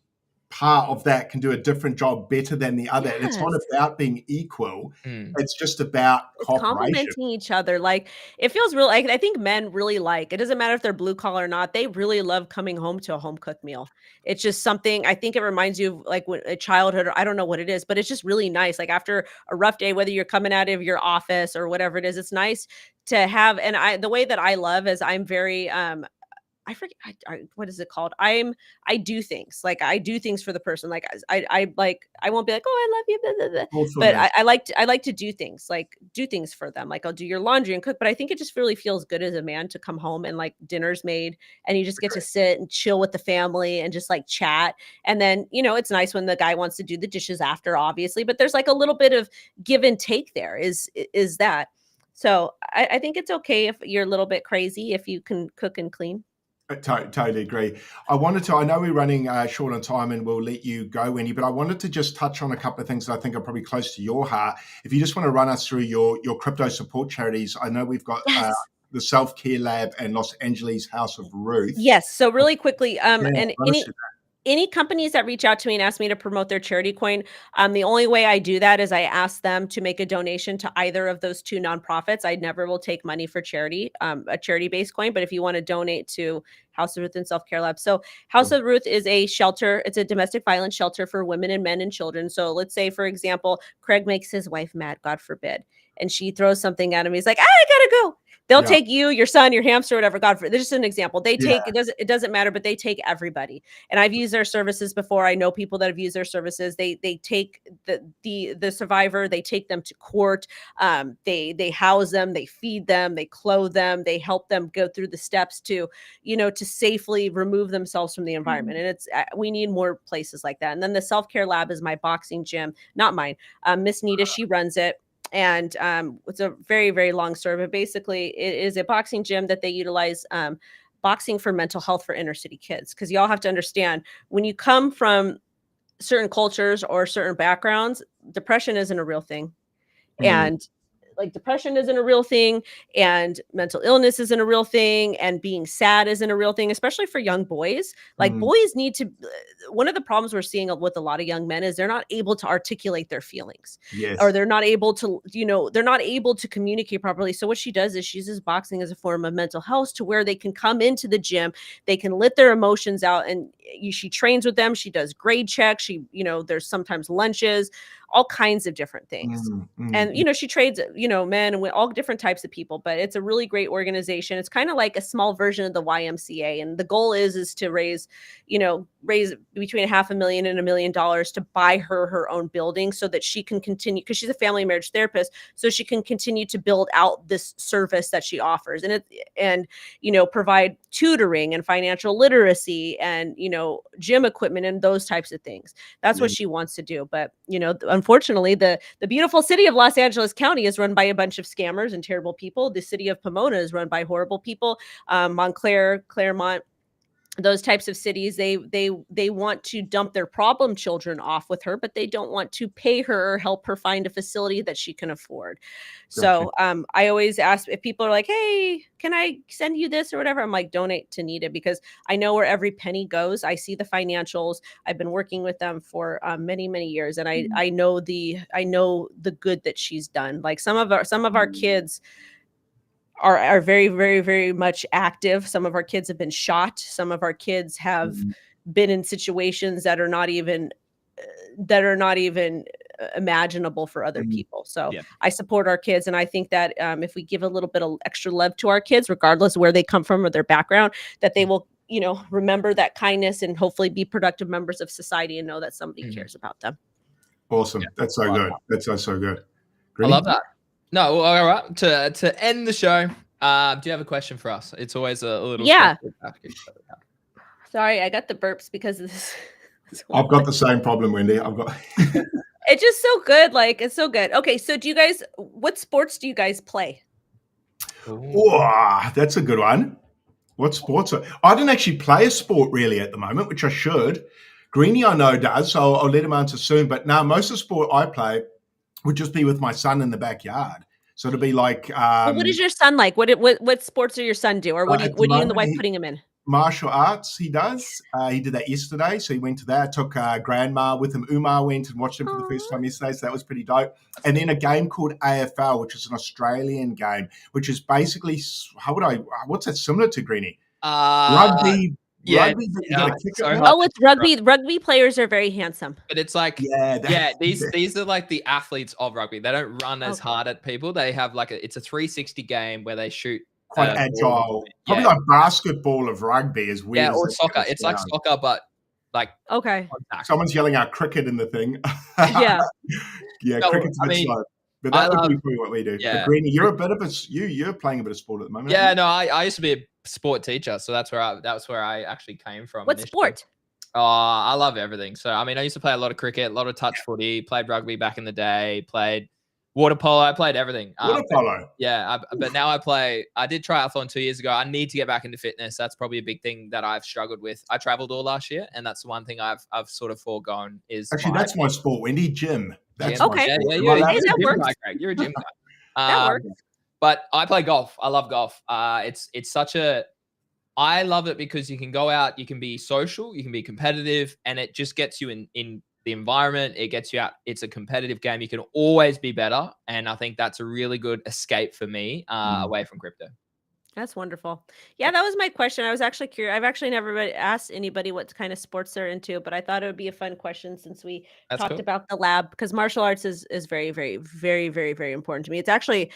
C: part of that can do a different job better than the other.
B: Yes.
C: And it's not about being equal. It's just about cooperation.
B: Complementing each other. Like, it feels real. I think men really it doesn't matter if they're blue collar or not. They really love coming home to a home cooked meal. It's just something, I think it reminds you of like a childhood, or I don't know what it is, but it's just really nice. Like after a rough day, whether you're coming out of your office or whatever it is, it's nice to have. And the way that I love is I'm very, I forget what is it called? I do things. Like I do things for the person. Like I won't be like, oh, I love you, blah, blah, blah. But I like to do things, like do things for them. Like I'll do your laundry and cook. But I think it just really feels good as a man to come home and like dinner's made and you just get to sit and chill with the family and just like chat. And then, it's nice when the guy wants to do the dishes after, obviously, but there's like a little bit of give and take there is that. So I think it's okay if you're a little bit crazy, if you can cook and clean.
C: I totally agree. I know we're running short on time and we'll let you go, Wendy, but I wanted to just touch on a couple of things that I think are probably close to your heart. If you just want to run us through your crypto support charities, I know we've got the Self-Care Lab and Los Angeles House of Ruth.
B: Yes. So really quickly, any companies that reach out to me and ask me to promote their charity coin, the only way I do that is I ask them to make a donation to either of those two nonprofits. I never will take money for charity, a charity-based coin. But if you want to donate to House of Ruth and Self-Care Lab. So House of Ruth is a shelter. It's a domestic violence shelter for women and men and children. So let's say, for example, Craig makes his wife mad, God forbid, and she throws something at him. He's like, I gotta go. They'll take you, your son, your hamster, whatever. God forbid. This is just an example. They take it doesn't matter, but they take everybody. And I've used their services before. I know people that have used their services. They take the survivor. They take them to court. They house them. They feed them. They clothe them. They help them go through the steps to to safely remove themselves from the environment. And it's we need more places like that. And then the Self-Care Lab is my boxing gym, not mine. Miss Nita, she runs it. And it's a very, very long story, but basically it is a boxing gym that they utilize boxing for mental health for inner city kids. Because y'all have to understand, when you come from certain cultures or certain backgrounds, depression isn't a real thing. And like depression isn't a real thing, and mental illness isn't a real thing, and being sad isn't a real thing, especially for young boys. Like boys need to, one of the problems we're seeing with a lot of young men is they're not able to articulate their feelings.
C: Yes.
B: Or they're not able to, they're not able to communicate properly. So what she does is she uses boxing as a form of mental health to where they can come into the gym, they can let their emotions out, and she trains with them. She does grade checks. There's sometimes lunches, all kinds of different things. And, she trades, men and all different types of people, but it's a really great organization. It's kind of like a small version of the YMCA. And the goal is to raise between $500,000 and $1 million to buy her own building so that she can continue, because she's a family and marriage therapist, so she can continue to build out this service that she offers and provide tutoring and financial literacy and, gym equipment and those types of things. That's what she wants to do. But, unfortunately, the beautiful city of Los Angeles County is run by a bunch of scammers and terrible people. The city of Pomona is run by horrible people. Montclair, Claremont, those types of cities, they want to dump their problem children off with her, but they don't want to pay her or help her find a facility that she can afford.
C: Gotcha.
B: So I always ask if people are like, hey, can I send you this or whatever? I'm like, donate to Nita, because I know where every penny goes. I see the financials. I've been working with them for many, many years, and I know the good that she's done. Like some of our kids are very, very, very much active. Some of our kids have been shot. Some of our kids have been in situations that are not even imaginable for other people. So
A: Yeah.
B: I support our kids, and I think that if we give a little bit of extra love to our kids, regardless of where they come from or their background, that they will, remember that kindness and hopefully be productive members of society and know that somebody cares about them.
C: Awesome. That's so good. That's so good.
A: I love that. No, well, all right. To end the show, do you have a question for us? It's always a little special package.
B: Sorry, I got the burps because of this.
C: I've got the same problem, Wendy. I've got.
B: It's just so good. Like, it's so good. Okay, so what sports do you guys play?
C: Oh, that's a good one. What sports? I don't actually play a sport really at the moment, which I should. Greenie, I know, does, so I'll let him answer soon. But now most of the sport I play would just be with my son in the backyard. So it'll be like.
B: What is your son like? What sports do your son do, or what are you and the wife putting him in?
C: Martial arts, he does. He did that yesterday, so he went to that. I took grandma with him. Umar went and watched him for the first time yesterday, so that was pretty dope. And then a game called AFL, which is an Australian game, which is basically what's that similar to, Greenie? Rugby.
A: Yeah,
C: rugby, but you gotta kick it.
B: It's rugby. Rugby players are very handsome.
A: But it's like, these are like the athletes of rugby. They don't run as hard at people. They have it's a 360 game where they shoot.
C: Quite agile. Probably like basketball of rugby is weird.
A: Yeah, or soccer. It's like soccer, but like
B: contact.
C: Someone's yelling out cricket in the thing.
B: Yeah.
C: No, cricket's a bit slow. But that would be probably what we do.
A: Yeah.
C: But Greenie, you're a bit of you're playing a bit of sport at the moment.
A: Yeah, no, I used to be a sport teacher, so that's where I actually came from.
B: What sport?
A: Oh, I love everything. So I mean, I used to play a lot of cricket, a lot of touch footy, played rugby back in the day, played water polo. I played everything.
C: Water polo.
A: But now I did triathlon 2 years ago. I need to get back into fitness. That's probably a big thing that I've struggled with. I traveled all last year, and that's the one thing I've sort of foregone is.
C: Actually, that's my sport, Wendy. Gym. That's
B: okay.
A: That works. You're a gym guy.
B: That works.
A: But I play golf. I love golf. I love it because you can go out, you can be social, you can be competitive, and it just gets you in the environment. It gets you out. It's a competitive game. You can always be better. And I think that's a really good escape for me away from crypto.
B: That's wonderful. Yeah, that was my question. I was actually curious. I've actually never asked anybody what kind of sports they're into, but I thought it would be a fun question since we talked about the lab, because martial arts is very, very, very, very, very important to me. It's actually,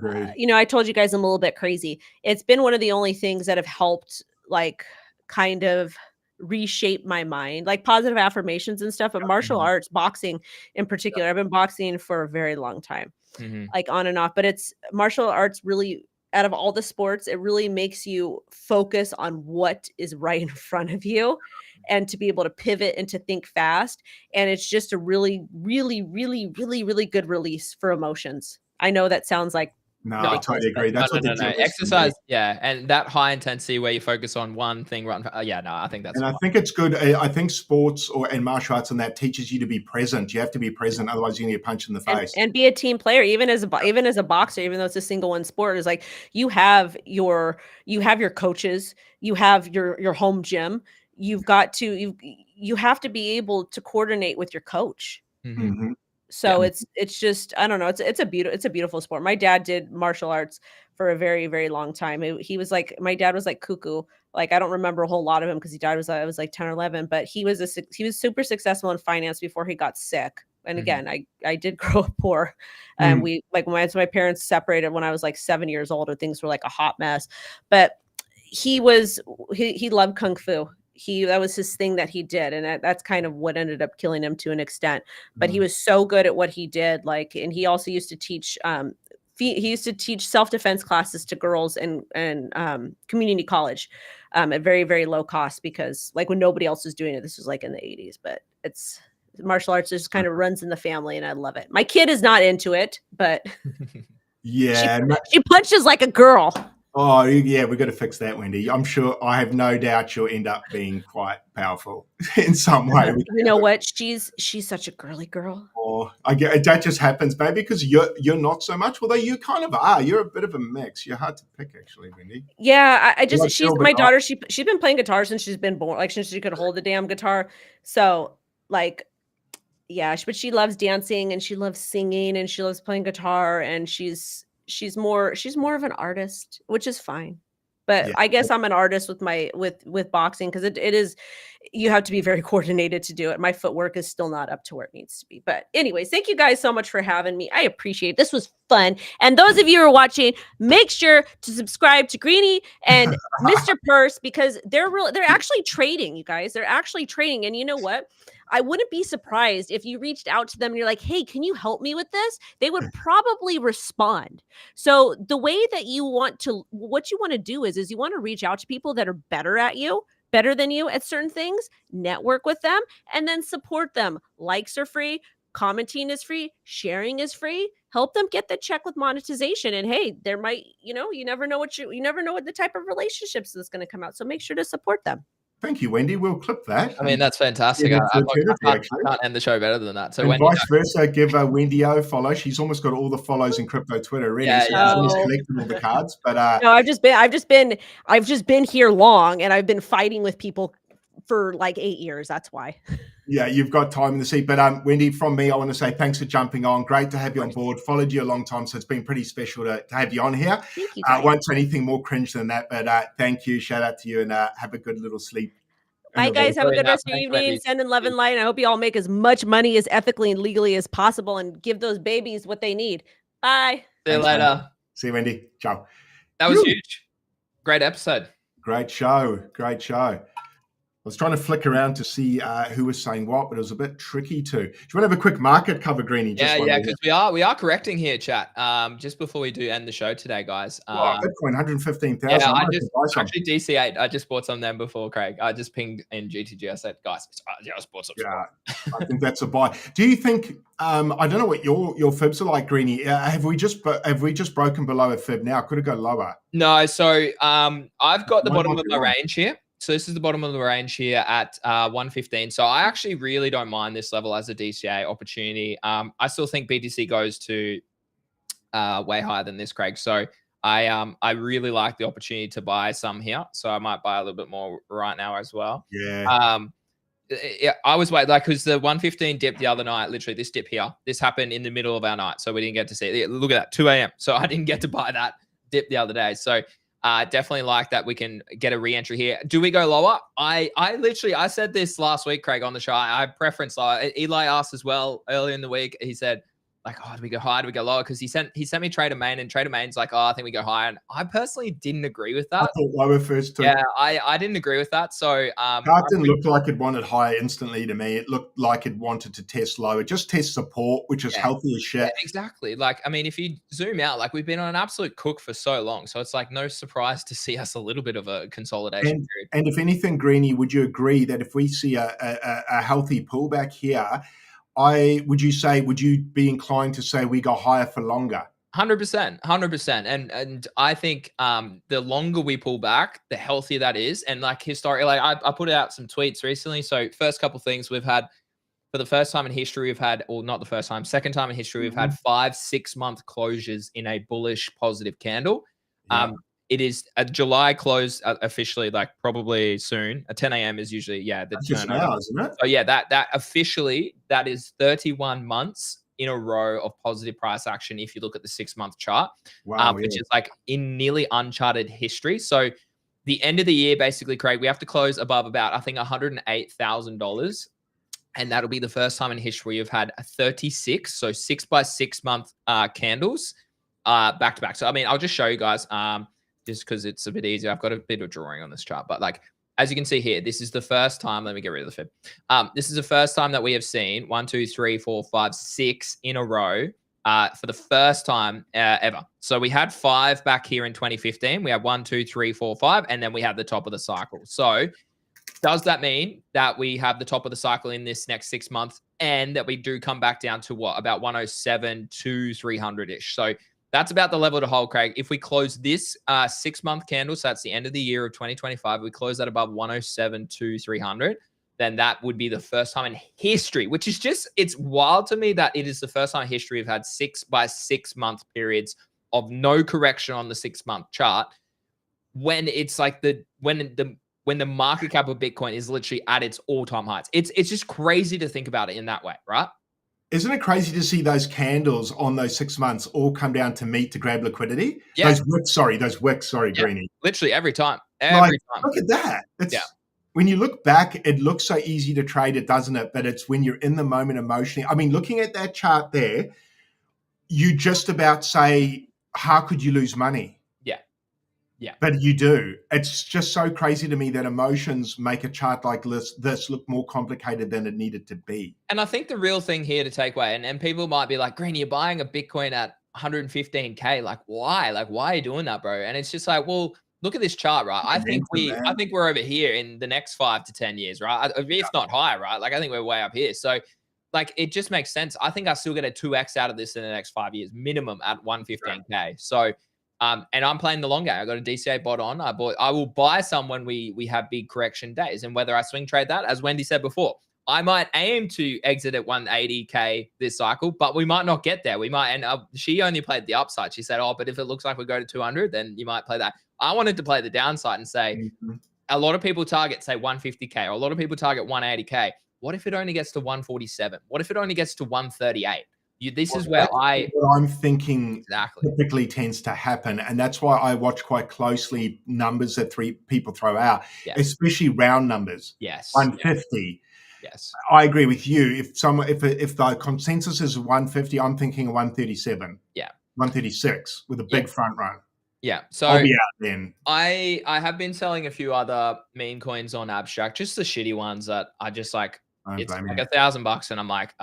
B: I told you guys I'm a little bit crazy. It's been one of the only things that have helped kind of reshape my mind, like positive affirmations and stuff. But martial arts, boxing in particular, I've been boxing for a very long time, like on and off. But it's martial arts really, out of all the sports, it really makes you focus on what is right in front of you and to be able to pivot and to think fast. And it's just a really, really, really, really, really good release for emotions. I know that sounds like
C: No, I totally agree. That's what the
A: exercise, and that high intensity where you focus on one thing. I think that's.
C: And I think it's good. I think sports and martial arts and that teaches you to be present. You have to be present, otherwise you're going to get punched in the face.
B: And be a team player, even as a boxer, even though it's a single one sport, is like you have your coaches, you have your home gym. You have to be able to coordinate with your coach.
C: Mm-hmm.
B: So it's just, I don't know. It's a beautiful sport. My dad did martial arts for a very, very long time. My dad was like cuckoo. Like, I don't remember a whole lot of him because he died I was like 10 or 11, but he was super successful in finance before he got sick. And again, I did grow up poor. And we, like, when my parents separated when I was like 7 years old, and things were like a hot mess, but he loved Kung Fu. That was his thing that he did. And that's kind of what ended up killing him to an extent, but he was so good at what he did. And he also used to teach, self-defense classes to girls and community college at very, very low cost, because like when nobody else was doing it, this was like in the 80s, but it's martial arts just kind of runs in the family, and I love it. My kid is not into it, but
C: yeah,
B: she punches like a girl.
C: Oh, yeah, we've got to fix that, Wendy. I'm sure, I have no doubt you'll end up being quite powerful in some way.
B: You know what? She's such a girly girl.
C: Or I get that just happens, baby, because you're not so much. Although you kind of are. You're a bit of a mix. You're hard to pick, actually, Wendy.
B: Yeah, I
C: You're
B: just
C: like
B: she's
C: Phil, but
B: my
C: not.
B: daughter. She's been playing guitar since she's been born, like since she could hold a damn guitar. So like, yeah, but she loves dancing and she loves singing and she loves playing guitar and she's more of an artist, which is fine. But
C: Yeah.
B: I guess I'm an artist with my with boxing because it is, you have to be very coordinated to do it. My footwork is still not up to where it needs to be. But anyways, thank you guys so much for having me. I appreciate it. This was fun. And those of you who are watching, make sure to subscribe to Greenie and Mr. Purse because they're actually trading, you guys. They're actually trading. And you know what? I wouldn't be surprised if you reached out to them and you're like, hey, can you help me with this? They would probably respond. So the way that what you want to do is you want to reach out to people that are better than you at certain things, network with them, and then support them. Likes are free. Commenting is free. Sharing is free. Help them get the check with monetization. And hey, there might, you never know what the type of relationships that's going to come out. So make sure to support them.
C: Thank you, Wendy. We'll clip that.
A: I mean, that's fantastic.
C: Yeah,
A: I
C: I
A: can't end the show better than that. So
C: and
A: Wendy,
C: vice versa, give Wendy a follow. She's almost got all the follows in crypto Twitter already.
A: Yeah,
C: so
A: yeah.
C: she's collecting all the cards. But
B: no, I've just been here long and I've been fighting with people for like 8 years. That's why.
C: Yeah, you've got time in the seat. But Wendy, from me, I want to say thanks for jumping on. Great to have you on board. Followed you a long time, so it's been pretty special to have you on here.
B: Thank you.
C: Won't say anything more cringe than that, but thank you. Shout out to you and have a good little sleep.
B: Bye, guys. Have a good rest of your evening. Send in love and light. I hope you all make as much money as ethically and legally as possible and give those babies what they need. Bye.
A: See you later.
C: See you, Wendy. Ciao.
A: That was huge. Great episode.
C: Great show. Great show. I was trying to flick around to see who was saying what, but it was a bit tricky too. Do you want to have a quick market cover, Greenie?
A: Yeah, because we are correcting here, chat. Just before we do end the show today, guys.
C: Bitcoin 115,000.
A: Yeah, I actually DC8. I just bought some of them before, Craig. I just pinged in GTG. I said, guys, I just bought some.
C: Yeah, I think that's a buy. Do you think? I don't know what your fibs are like, Greenie. Have we just broken below a fib now? Could it go lower?
A: No, so I've got the bottom of my range here. So this is the bottom of the range here at 115. So I actually really don't mind this level as a DCA opportunity. I still think BTC goes to way higher than this, Craig. So I really like the opportunity to buy some here. So I might buy a little bit more right now as well.
C: Yeah.
A: I was waiting, like, because the 115 dip the other night, literally this dip here, this happened in the middle of our night. So we didn't get to see it. Look at that, 2 a.m. So I didn't get to buy that dip the other day. So definitely like that we can get a re-entry here. Do we go lower? I said this last week, Craig, on the show. I preference lower. Eli asked as well earlier in the week. He said, like, oh, do we go higher? Do we go lower? Because he sent me Trader Main, and Trader Main's like, oh, I think we go higher. And I personally didn't agree with that.
C: I thought lower first too.
A: Yeah, I didn't agree with that. So
C: chart didn't look like it wanted higher instantly to me. It looked like it wanted to test lower, just test support, which is healthy as shit.
A: Yeah, exactly. Like, I mean, if you zoom out, like, we've been on an absolute cook for so long. So it's like no surprise to see us a little bit of a consolidation period.
C: And if anything, Greenie, would you agree that if we see a healthy pullback here, would you be inclined to say we go higher for longer?
A: 100%. And I think the longer we pull back, the healthier that is. And like historically, like I put out some tweets recently. So first couple things we've had, for the first time in history, not the first time, second time in history, we've had 5-6 month closures in a bullish positive candle. Yeah. It is a July close officially, like probably soon. 10 a.m. is usually, the
C: just now, isn't it?
A: So yeah, that officially, that is 31 months in a row of positive price action if you look at the 6-month chart, which is like in nearly uncharted history. So the end of the year, basically, Craig, we have to close above about, I think, $108,000. And that'll be the first time in history you've had 36, so 6 by 6 month candles back to back. So, I mean, I'll just show you guys just because it's a bit easier. I've got a bit of drawing on this chart, but like, as you can see here, this is the first time. Let me get rid of the fib. This is the first time that we have seen 1, 2, 3, 4, 5, 6 in a row for the first time ever. So we had 5 back here in 2015. We had 1, 2, 3, 4, 5, and then we have the top of the cycle. So does that mean that we have the top of the cycle in this next 6 months and that we do come back down to what, about 107 to 300-ish? So That's about the level to hold, Craig. If we close this 6-month candle, so that's the end of the year of 2025, we close that above 107,300, then that would be the first time in history, which is just, it's wild to me that it is the first time in history we've had 6 by 6 month periods of no correction on the 6-month chart, when it's like when the market cap of Bitcoin is literally at its all-time heights. It's just crazy to think about it in that way, right?
C: Isn't it crazy to see those candles on those 6 months all come down to meet to grab liquidity?
A: Yeah.
C: Those wicks, Greenie.
A: Literally every time.
C: Look at that.
A: Yeah.
C: When you look back, it looks so easy to trade it, doesn't it? But it's when you're in the moment emotionally. I mean, looking at that chart there, you just about say, how could you lose money?
A: Yeah.
C: But you do. It's just so crazy to me that emotions make a chart like this look more complicated than it needed to be.
A: And I think the real thing here to take away, and people might be like, Green, you're buying a Bitcoin at 115K. Like, why? Like, why are you doing that, bro? And it's just like, well, look at this chart, right? I think we're over here in the next 5 to 10 years, right? If not higher, right? Like, I think we're way up here. So, like, it just makes sense. I think I still get a 2x out of this in the next 5 years, minimum at 115K. So, and I'm playing the long game. I got a DCA bot on. I will buy some when we have big correction days. And whether I swing trade that, as Wendy said before, I might aim to exit at 180K this cycle, but we might not get there. We might end up, she only played the upside. She said, oh, but if it looks like we go to 200, then you might play that. I wanted to play the downside and say, a lot of people target, say, 150K, or a lot of people target 180K. What if it only gets to 147? What if it only gets to 138? This is where
C: what I'm thinking typically tends to happen. And that's why I watch quite closely numbers that people throw out, especially round numbers.
A: Yes.
C: 150.
A: Yes.
C: I agree with you. If the consensus is 150, I'm thinking 137.
A: Yeah.
C: 136 with a big front run.
A: Yeah. So
C: I'll be out then.
A: I have been selling a few other meme coins on Abstract, just the shitty ones that I just like, it's like $1,000 and I'm like,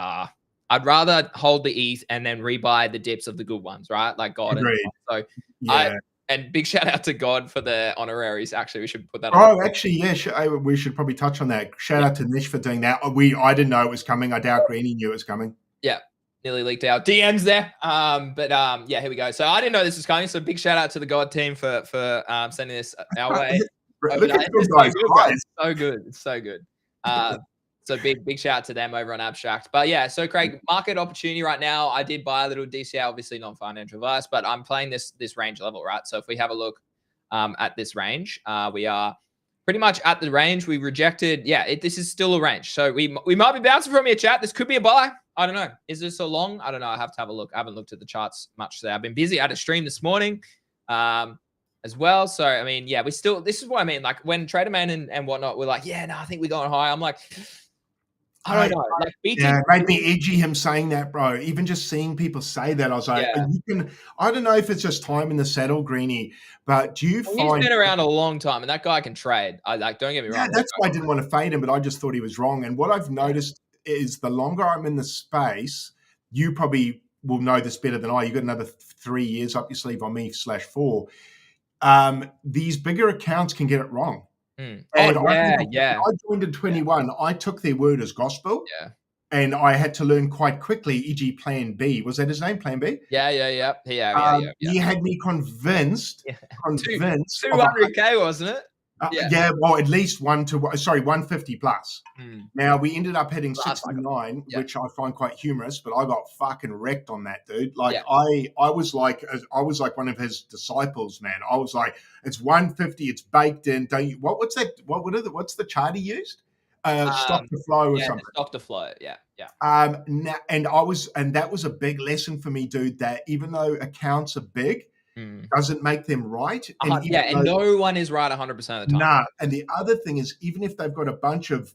A: I'd rather hold the ETH and then rebuy the dips of the good ones, right? Like God. So and big shout out to God for the honoraries. Actually, we should put that on.
C: Oh, actually, yeah, we should probably touch on that. Shout out to Nish for doing that. I didn't know it was coming. I doubt Greenie knew it was coming.
A: Yeah. Nearly leaked out DMs there. But here we go. So I didn't know this was coming. So big shout out to the God team for sending this our way.
C: Look at those guys.
A: It's so good. It's so good. So big shout out to them over on Abstract. But yeah, so Craig, market opportunity right now. I did buy a little DCA, obviously not financial advice, but I'm playing this range level, right? So if we have a look at this range, we are pretty much at the range. We rejected. Yeah, this is still a range. So we might be bouncing from here, chat. This could be a buy. I don't know. Is this so long? I don't know. I have to have a look. I haven't looked at the charts much today. I've been busy. I had a stream this morning as well. So, I mean, yeah, this is what I mean. Like when Trader Man and whatnot, we're like, yeah, no, I think we're going high. I'm like, I don't know. Like,
C: it made me edgy him saying that, bro. Even just seeing people say that, I was like, I don't know if it's just time in the saddle, Greenie, but do you find
A: he's been around a long time and that guy can trade. Don't get me wrong.
C: That's why I didn't want to fade him, but I just thought he was wrong. And what I've noticed is the longer I'm in the space, you probably will know this better than I. You've got another 3 years up your sleeve on me /4. These bigger accounts can get it wrong.
A: And
C: I joined in 21. I took their word as gospel.
A: Yeah.
C: And I had to learn quite quickly, e.g. Plan B. Was that his name, Plan B?
A: Yeah.
C: He had me convinced.
A: 200K, wasn't it?
C: Well, at least 150 plus. Now we ended up hitting 69, which I find quite humorous, but I got fucking wrecked on that, dude. Like I was like one of his disciples, man. I was like, it's 150, it's baked in. Don't you? What's that? What's the chart he used? Stock to flow or something.
A: Stock to flow, yeah.
C: And that was a big lesson for me, dude. That even though accounts are big, doesn't make them right.
A: And no one is right 100% of the time.
C: Nah. And the other thing is, even if they've got a bunch of,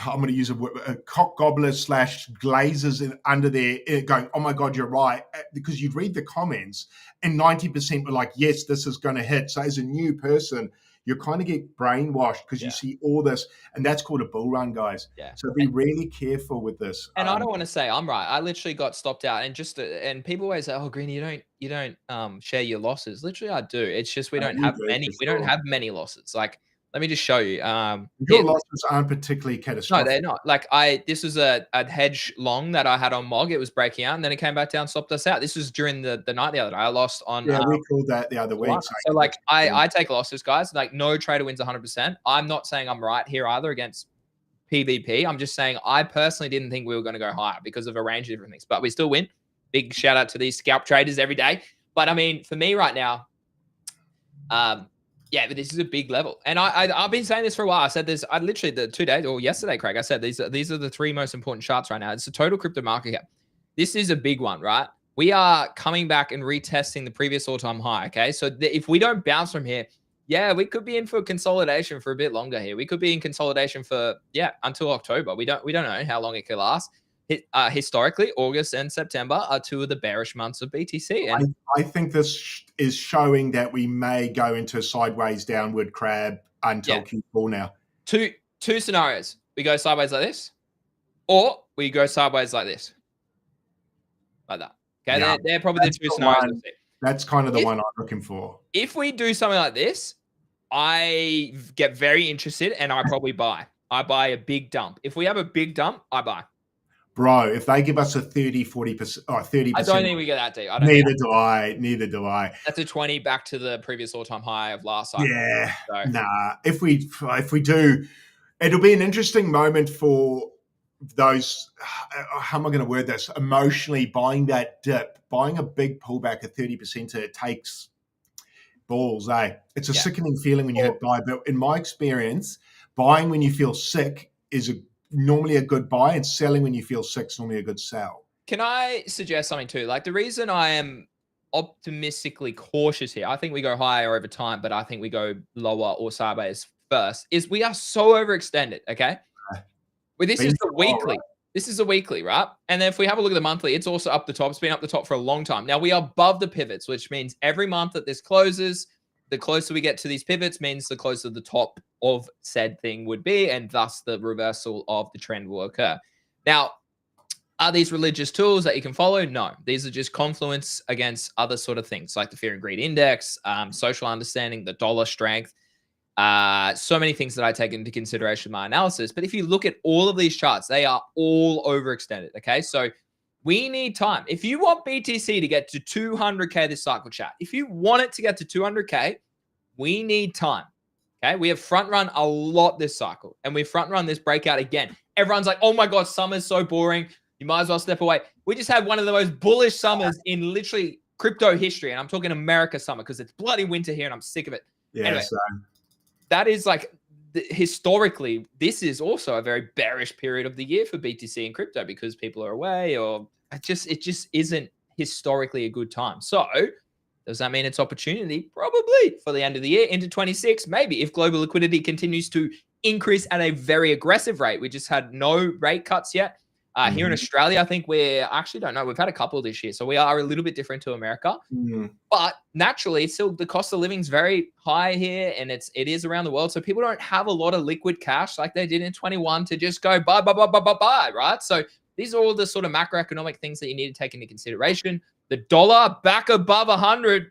C: I'm going to use a cock gobblers / glazers under there going, oh my God, you're right. Because you'd read the comments and 90% were like, yes, this is going to hit. So as a new person, you kind of get brainwashed because you see all this, and that's called a bull run, guys.
A: Yeah.
C: So be really careful with this.
A: And I don't want to say I'm right. I literally got stopped out, and people always say, "Oh, Greenie, you don't share your losses." Literally, I do. It's just we don't have many. We don't have many losses. Like Let me just show you.
C: Your losses aren't particularly
A: No,
C: catastrophic.
A: they're not. Like this was a hedge long that I had on Mog. It was breaking out, and then it came back down, stopped us out. This was during the night the other day. I lost on.
C: Yeah, we called that the other week.
A: So like I take losses, guys. Like no trader wins 100%. I'm not saying I'm right here either against PvP. I'm just saying I personally didn't think we were going to go higher because of a range of different things, but we still win. Big shout out to these scalp traders every day. But I mean, for me right now, yeah, but this is a big level, and I've been saying this for a while. I said this. I literally the 2 days or yesterday, Craig. I said these are the three most important charts right now. It's the total crypto market cap. This is a big one, right? We are coming back and retesting the previous all-time high. Okay, so if we don't bounce from here, yeah, we could be in for consolidation for a bit longer here. We could be in consolidation for until October. We don't know how long it could last. Historically, August and September are two of the bearish months of BTC. And
C: I think this is showing that we may go into a sideways downward crab until Q4 now.
A: Two scenarios. We go sideways like this, or we go sideways like this. Like that. Okay, yeah, they're probably the two scenarios.
C: That's kind of the one I'm looking for.
A: If we do something like this, I get very interested and I probably buy. I buy a big dump. If we have a big dump, I buy.
C: Bro, if they give us a 30, 40%, or 30%.
A: I don't think we get that deep.
C: Neither do I.
A: That's a 20 back to the previous all-time high of last cycle.
C: Yeah, so. Nah. If we do, it'll be an interesting moment for those, how am I going to word this? Emotionally buying that dip, buying a big pullback at 30%, it takes balls, eh? It's a sickening feeling when you hit buy. But in my experience, buying when you feel sick is normally a good buy, and selling when you feel sick is normally a good sell.
A: Can I suggest something too? Like the reason I am optimistically cautious here, I think we go higher over time, but I think we go lower or sideways first, is we are so overextended, okay? Well, this is the weekly. Right? This is a weekly, right? And then if we have a look at the monthly, it's also up the top. It's been up the top for a long time. Now we are above the pivots, which means every month that this closes, the closer we get to these pivots means the closer the top of said thing would be, and thus the reversal of the trend will occur. Now, are these religious tools that you can follow? No. These are just confluence against other sort of things like the Fear and Greed Index, social understanding, the dollar strength, so many things that I take into consideration in my analysis. But if you look at all of these charts, they are all overextended, okay? So we need time. If you want BTC to get to 200K this cycle, chat, if you want it to get to 200K, we need time, okay? We have front run a lot this cycle, and we front run this breakout again. Everyone's like, oh my God, summer's so boring. You might as well step away. We just had one of the most bullish summers in literally crypto history, and I'm talking America summer because it's bloody winter here, and I'm sick of it.
C: Yeah,
A: anyway, that is like, historically, this is also a very bearish period of the year for BTC and crypto because people are away, or it just isn't historically a good time. So does that mean it's opportunity? Probably for the end of the year into 26, maybe if global liquidity continues to increase at a very aggressive rate. We just had no rate cuts yet. Here in Australia, I think I actually don't know. We've had a couple this year, so we are a little bit different to America. But naturally, it's still the cost of living is very high here, and it is around the world. So people don't have a lot of liquid cash like they did in 21 to just go buy, right? So these are all the sort of macroeconomic things that you need to take into consideration. The dollar back above 100,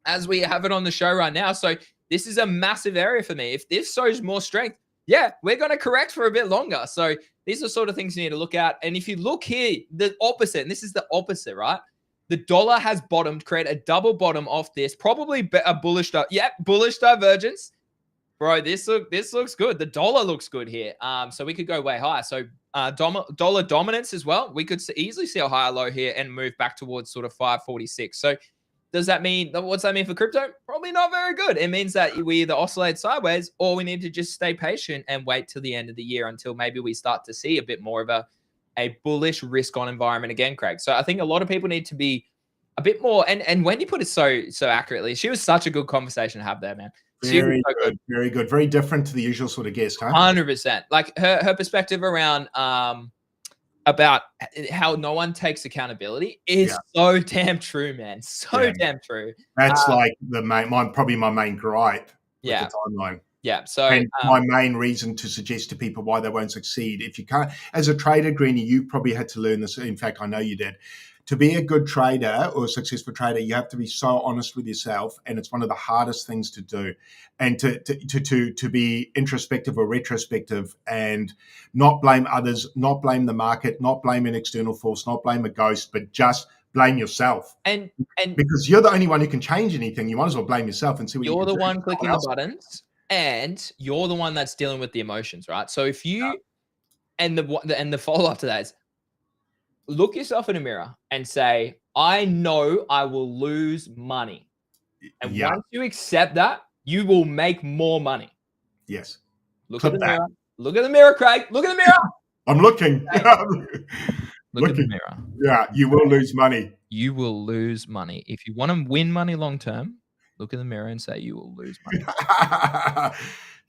A: as we have it on the show right now. So this is a massive area for me. If this shows more strength, yeah, we're going to correct for a bit longer. So these are sort of things you need to look at. And if you look here, the opposite, and this is the opposite, right? The dollar has bottomed, create a double bottom off this, probably a bullish, bullish divergence. Bro, this looks good. The dollar looks good here. So we could go way higher. So dollar dominance as well. We could easily see a higher low here and move back towards sort of 546. So what's that mean for crypto? Probably not very good. It means that we either oscillate sideways or we need to just stay patient and wait till the end of the year until maybe we start to see a bit more of a bullish risk on environment again, Craig. So I think a lot of people need to be a bit more, and Wendy put it so accurately. She was such a good conversation to have there, man.
C: Very good. Very good. Very different to the usual sort of guest, huh?
A: 100%. Like her perspective around about how no one takes accountability is so damn true, man. So damn true.
C: That's like probably my main gripe with the timeline.
A: Yeah. So
C: and my main reason to suggest to people why they won't succeed. If you can't, as a trader, Greenie, you probably had to learn this. In fact, I know you did. to be a good trader or a successful trader, you have to be so honest with yourself, and it's one of the hardest things to do. And to be introspective or retrospective, and not blame others, not blame the market, not blame an external force, not blame a ghost, but just blame yourself.
A: And
C: because you're the only one who can change anything, you might as well blame yourself and see what
A: you're
C: you can
A: the
C: do.
A: one clicking the buttons, and you're the one that's dealing with the emotions, right? So if you and the follow up to that is, look yourself in a mirror and say, I know I will lose money. And once you accept that, you will make more money.
C: Yes.
A: Look at the mirror. Look at the mirror, Craig. Look at the mirror.
C: I'm looking.
A: Look at the mirror.
C: Yeah, you will lose money.
A: You will lose money. If you want to win money long term, look in the mirror and say you will lose money.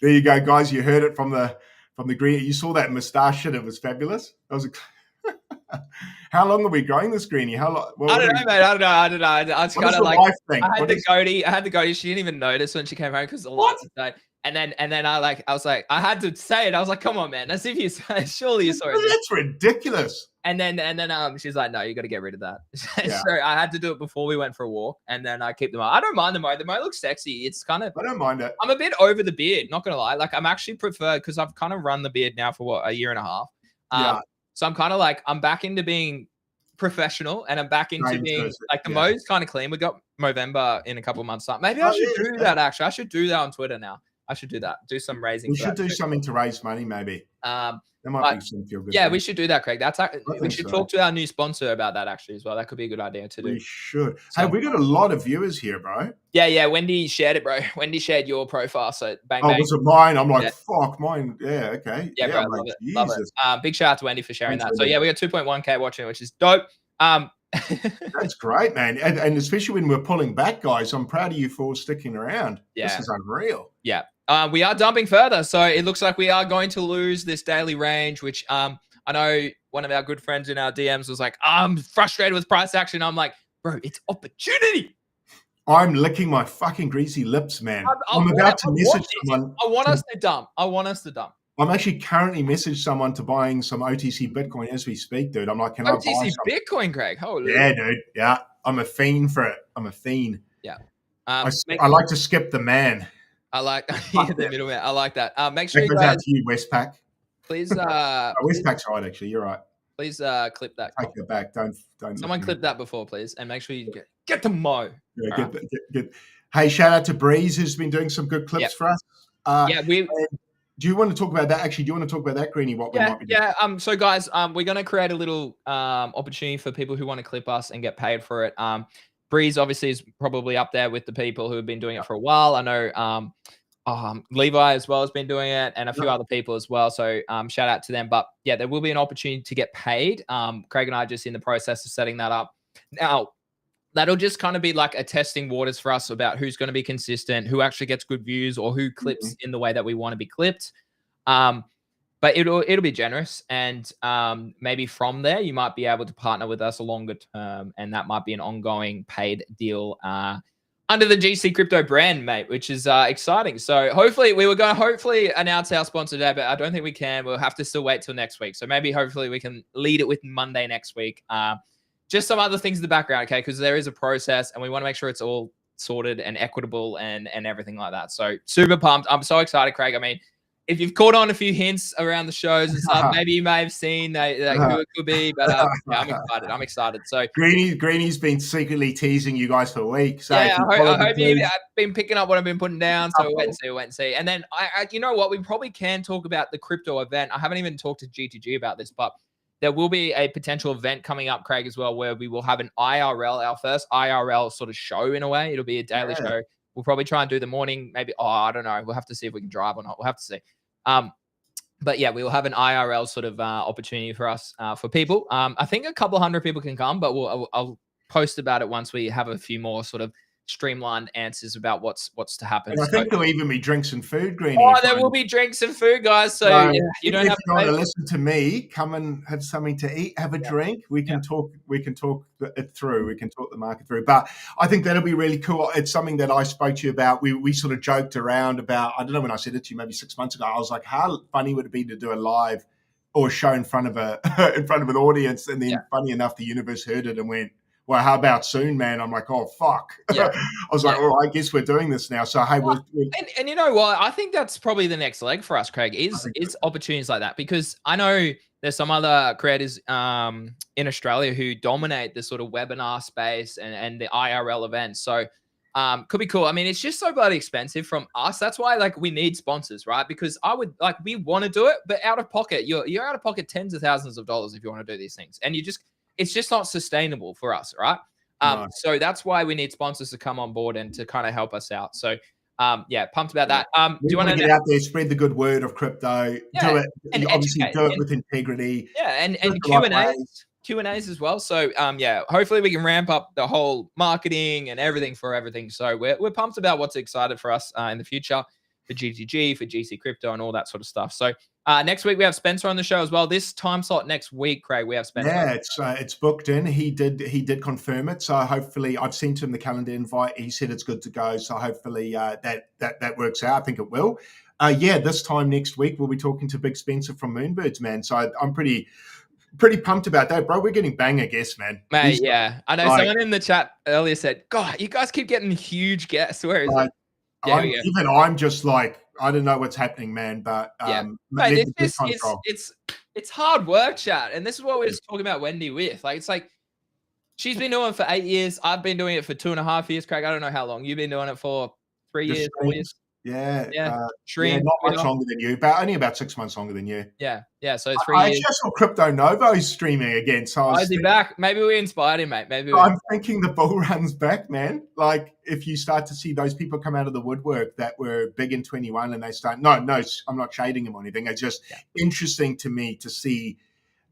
C: There you go, guys. You heard it from the green. You saw that moustache shit. It was fabulous. That was how long are we growing this, Greenie? How long?
A: I don't know, mate. I don't know. I was kind of like, I had the goatee. She didn't even notice when she came home because the lights died. And then I was like, I had to say it. I was like, come on, man. As if you surely you saw it.
C: That's ridiculous.
A: And then she's like, no, you got to get rid of that. So I had to do it before we went for a walk, and then I keep the mow. I don't mind the mow. The mow looks sexy. It's kind of.
C: I don't mind it.
A: I'm a bit over the beard. Not gonna lie. Like I'm actually prefer because I've kind of run the beard now for a year and a half. So I'm kind of like I'm back into being professional, and I'm back into being like the mow's kind of clean. We got Movember in a couple of months time. Maybe I should do that. Actually, I should do that on Twitter now. I should do that. Do some raising.
C: We should do something to raise money, maybe.
A: That
C: might be some feel good.
A: Yeah, we should do that, Craig. We should talk to our new sponsor about that actually as well. That could be a good idea to do.
C: We should. Hey, we got a lot of viewers here, bro.
A: Yeah. Wendy shared it, bro. Wendy shared your profile, so bang.
C: Was it mine? I'm like, fuck, mine. Yeah, okay.
A: Yeah, bro, like, love it. Big shout out to Wendy for sharing that. So yeah, we got 2.1K watching, which is dope.
C: That's great, man. And especially when we're pulling back, guys, I'm proud of you for sticking around.
A: Yeah.
C: This is unreal.
A: Yeah. We are dumping further. So it looks like we are going to lose this daily range, which I know one of our good friends in our DMs was like, I'm frustrated with price action. I'm like, bro, it's opportunity.
C: I'm licking my fucking greasy lips, man. I'm about to message someone.
A: I want us to dump.
C: I'm actually currently messaging someone to buying some OTC Bitcoin as we speak, dude. I'm like, can I buy some?
A: OTC Bitcoin, Craig? Holy.
C: Yeah, dude. Yeah. I'm a fiend for it. I'm a fiend.
A: Yeah.
C: I like to skip the man.
A: I like the middleman. I like that. Make sure
C: that goes out to you, Westpac.
A: Please.
C: Westpac's right, actually. You're right.
A: Please clip that.
C: Take it back. Don't.
A: Someone clip that before, please, and make sure you get to Mo.
C: Yeah, get. Hey, shout out to Breeze, who's been doing some good clips for us. Do you want to talk about that? Actually, do you want to talk about that, Greenie? What we might be doing?
A: Yeah. So, guys, we're going to create a little opportunity for people who want to clip us and get paid for it. Breeze obviously is probably up there with the people who have been doing it for a while. I know Levi as well has been doing it, and a few other people as well. So shout out to them. But yeah, there will be an opportunity to get paid. Craig and I are just in the process of setting that up. Now, that'll just kind of be like a testing waters for us about who's going to be consistent, who actually gets good views, or who clips in the way that we want to be clipped. But it'll be generous, and maybe from there you might be able to partner with us a longer term, and that might be an ongoing paid deal under the GC Crypto brand, mate, which is exciting. So hopefully we were going to announce our sponsor today, but I don't think we can. We'll have to still wait till next week. So maybe hopefully we can lead it with Monday next week. Just some other things in the background, okay? Because there is a process, and we want to make sure it's all sorted and equitable and everything like that. So super pumped. I'm so excited, Craig. I mean, if you've caught on a few hints around the shows and stuff, maybe you may have seen who it could be, but yeah, I'm excited. So
C: Greenie's been secretly teasing you guys for weeks. So
A: yeah, I hope you've been picking up what I've been putting down. So we'll wait and see. And then you know what? We probably can talk about the crypto event. I haven't even talked to GTG about this, but there will be a potential event coming up, Craig, as well, where we will have an IRL, our first IRL sort of show in a way. It'll be a daily show. We'll probably try and do the morning, maybe. I don't know. We'll have to see if we can drive or not. We'll have to see. But yeah, we will have an IRL sort of opportunity for us, for people. I think a couple hundred people can come, but I'll post about it once we have a few more sort of streamlined answers about what's to happen.
C: And I think there'll even be drinks and food, Greenie.
A: Oh, there will be drinks and food, guys. So you don't have
C: to listen to me. Come and have something to eat, have a drink. We can talk. We can talk it through. We can talk the market through. But I think that'll be really cool. It's something that I spoke to you about. We sort of joked around about. I don't know when I said it to you, maybe 6 months ago. I was like, how funny would it be to do a live or show in front of an audience, and then funny enough, the universe heard it and went, well, how about soon, man? I'm like, oh, fuck.
A: Yeah.
C: I was like, well, I guess we're doing this now. So, hey,
A: and you know what? I think that's probably the next leg for us, Craig, is opportunities like that, because I know there's some other creators in Australia who dominate the sort of webinar space and the IRL events. So could be cool. I mean, it's just so bloody expensive from us. That's why like we need sponsors, right? Because we want to do it, but out of pocket, you're out of pocket tens of thousands of dollars if you want to do these things. And it's just not sustainable for us, right?
C: No.
A: So that's why we need sponsors to come on board and to kind of help us out. So pumped about that. Do you want to
C: get out there, spread the good word of crypto, do it, and obviously do it with integrity.
A: Yeah, and Q&As as well. So hopefully we can ramp up the whole marketing and everything for everything. So we're pumped about what's excited for us in the future for GTG, for GC Crypto, and all that sort of stuff. So next week we have Spencer on the show as well. This time slot next week, Craig, we have Spencer.
C: Yeah, it's booked in. He did confirm it. So hopefully, I've sent him the calendar invite. He said it's good to go. So hopefully that works out. I think it will. This time next week we'll be talking to Big Spencer from Moonbirds, man. So I'm pretty pumped about that, bro. We're getting banger guests, man.
A: Mate, I know someone in the chat earlier said, God, you guys keep getting huge guests. Where is it?
C: I'm just like, I don't know what's happening, man. But
A: mate, it's hard work, chat. And this is what we were just talking about Wendy with. Like, it's like she's been doing it for 8 years. I've been doing it for 2.5 years, Craig. I don't know how long. You've been doing it for 3 years, 4 years.
C: Yeah.
A: Stream.
C: Not much longer than you, but only about 6 months longer than you.
A: Yeah. So 3 years.
C: I just saw Crypto Novo streaming again. So
A: is he back? Maybe we inspired him, mate.
C: I'm thinking the bull run's back, man. Like if you start to see those people come out of the woodwork that were big in 21 and they start, no, I'm not shading them or anything. It's just interesting to me to see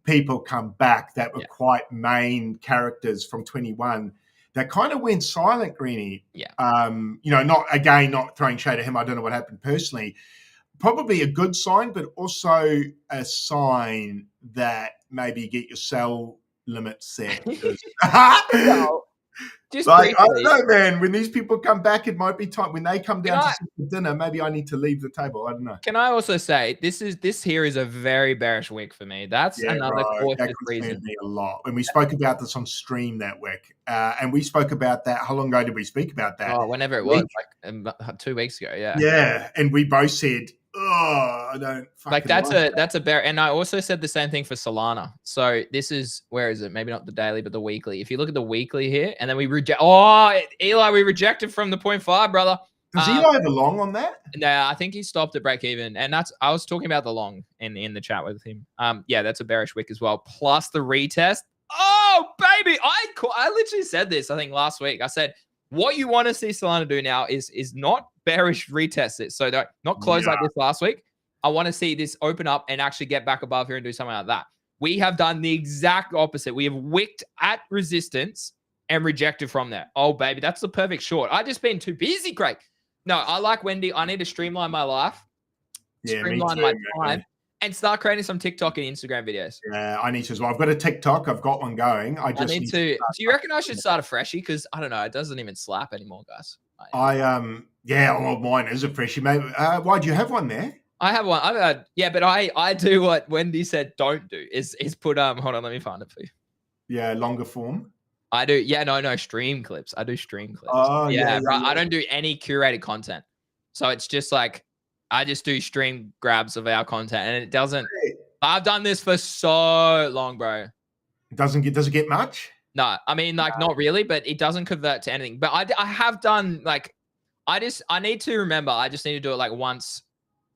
C: people come back that were quite main characters from 21 that kind of went silent, Greenie.
A: Yeah.
C: Not throwing shade at him. I don't know what happened personally. Probably a good sign, but also a sign that maybe get your sell limit set.
A: Just
C: like, I don't know, man. When these people come back, it might be time. When they come down to sit for dinner, maybe I need to leave the table. I don't know.
A: Can I also say this here is a very bearish week for me. That's another cautious reason.
C: Me a lot. When we spoke about this on stream that week, and we spoke about that. How long ago did we speak about that?
A: Oh, whenever it was, like 2 weeks ago. Yeah.
C: Yeah, and we both said, I don't
A: like that's a bear. And I also said the same thing for Solana. So this is, where is it? Maybe not the daily, but the weekly. If you look at the weekly here, and then we reject. Oh, Eli, we rejected from the 0.5, brother.
C: Does Eli have a long on that?
A: No, I think he stopped at break even, and I was talking about the long in the chat with him. That's a bearish wick as well. Plus the retest. Oh, baby, I literally said this. I think last week I said what you want to see Solana do now is not bearish retest it. So not close like this last week. I want to see this open up and actually get back above here and do something like that. We have done the exact opposite. We have wicked at resistance and rejected from there. Oh, baby, that's the perfect short. I just been too busy, Craig. No, I like Wendy. I need to streamline my life, streamline my time, and start creating some TikTok and Instagram videos.
C: Yeah, I need to as well. I've got a TikTok. I've got one going. I need to.
A: Do you reckon I should start a freshie? Because I don't know. It doesn't even slap anymore, guys.
C: Mine is a freshie. Maybe. Why do you have one there?
A: I have one. But I do what Wendy said don't do is put hold on, let me find it for you.
C: Yeah, longer form.
A: I do. Yeah, no, stream clips. I do stream clips.
C: Oh,
A: right. I don't do any curated content. So it's just like I just do stream grabs of our content, and it doesn't. I've done this for so long, bro.
C: Does it get much?
A: No, I mean, like, not really, but it doesn't convert to anything. But I have done, like, I need to remember, I just need to do it like once.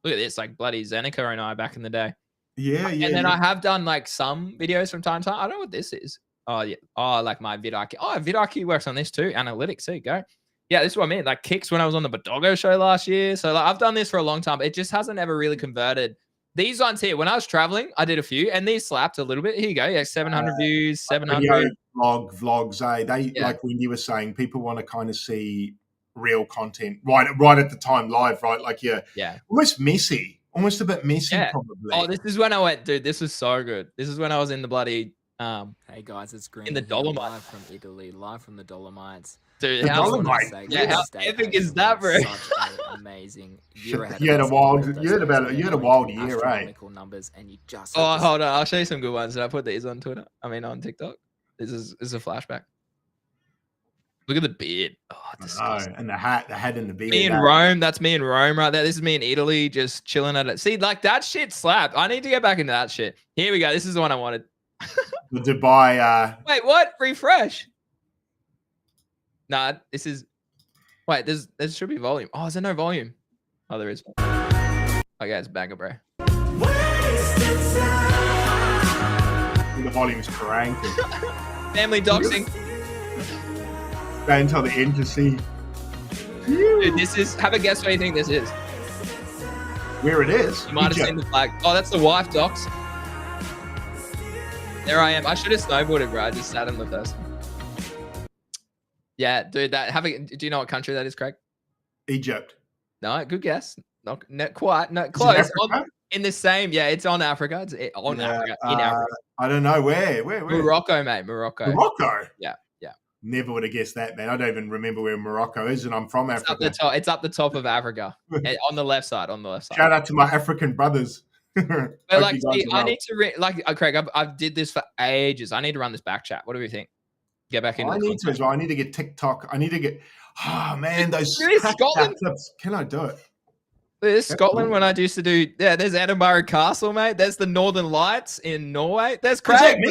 A: Look at this, like bloody Zeneca and I back in the day.
C: Yeah.
A: And then I have done like some videos from time to time. I don't know what this is. Oh, yeah. Oh, like my vidIQ. Oh, vidIQ works on this too. Analytics. There you go. Yeah, this is what I mean. Like kicks when I was on the Bodogo show last year. So like I've done this for a long time. It just hasn't ever really converted. These ones here, when I was traveling, I did a few, and these slapped a little bit. Here you go. Yeah, 700 views, 700.
C: Vlogs, like when you were saying, people want to kind of see real content right at the time live, right? Like almost messy, almost a bit messy, probably.
A: Oh, this is when I went, dude. This was so good. This is when I was in the bloody
D: Hey guys, it's Green
A: in the
D: here,
A: Dolomites.
D: live from Italy, live from the Dolomites.
A: Dude,
C: The
A: how,
C: Dolomites.
A: yeah, how epic is that, bro?
D: Such an amazing year ahead
C: You had
D: of
C: a
D: us.
C: wild, you had a wild year, right?
D: Astronomical numbers, and you just
A: Oh, hold on. I'll show you some good ones. Did I put these on Twitter? I mean, on TikTok. This is a flashback. Look at the beard. Oh, disgusting.
C: And the hat and the beard.
A: Me in Rome. That's me in Rome right there. This is me in Italy, just chilling at it. See, like that shit slapped. I need to get back into that shit. Here we go. This is the one I wanted.
C: The Dubai.
A: Wait, what? Refresh. Nah, this is. Wait, there should be volume. Oh, is there no volume? Oh, there is. Okay, it's banger, bro.
C: The volume is cranking.
A: Family doxing.
C: Stay until the end to see.
A: Dude, this is. Have a guess what you think this is.
C: Where it is.
A: You might have seen the flag. Oh, that's the wife docs. There I am. I should have snowboarded, bro. I just sat in the first one. Yeah, dude. Do you know what country that is, Craig?
C: Egypt.
A: No, good guess. Not quite. No, close.
C: Africa?
A: In the same. Yeah, it's on Africa. It's on Africa. In Africa.
C: I don't know where.
A: Morocco, mate. Morocco. Yeah.
C: Never would have guessed that, man. I don't even remember where Morocco is, and I'm from Africa.
A: It's up the top of Africa, on the left side.
C: Shout out to my African brothers.
A: But like, see, I need to Craig. I've did this for ages. I need to run this back chat. What do you think? Get back into.
C: I need to as well. I need to get TikTok. I need to get. Oh man, those
A: Scotland
C: clips. Can I do it?
A: There's Scotland when I used to do. Yeah, there's Edinburgh Castle, mate. There's the Northern Lights in Norway. There's Craig.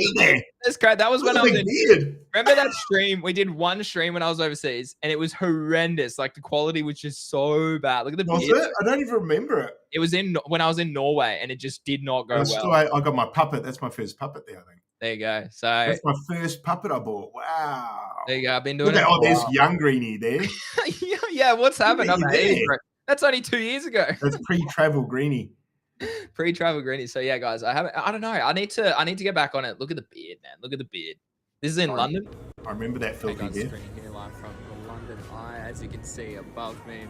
A: There's Craig. That was when I was in. Remember that stream? We did one stream when I was overseas, and it was horrendous. Like the quality was just so bad. Look at the.
C: Was it? I don't even remember it.
A: It was when I was in Norway, and it just did not go well.
C: I got my puppet. That's my first puppet there, I think.
A: There you go. So
C: that's my first puppet I bought. Wow.
A: There you go. I've been doing it.
C: Oh, there's young Greenie there.
A: Yeah, what's happened? I'm That's only 2 years ago.
C: That's pre-travel Greenie.
A: Pre-travel Greenie. So yeah, guys, I don't know. I need to get back on it. Look at the beard, man. Look at the beard. This is in London.
C: I remember that filthy beard.
D: Here live from the London Eye, as you can see above me.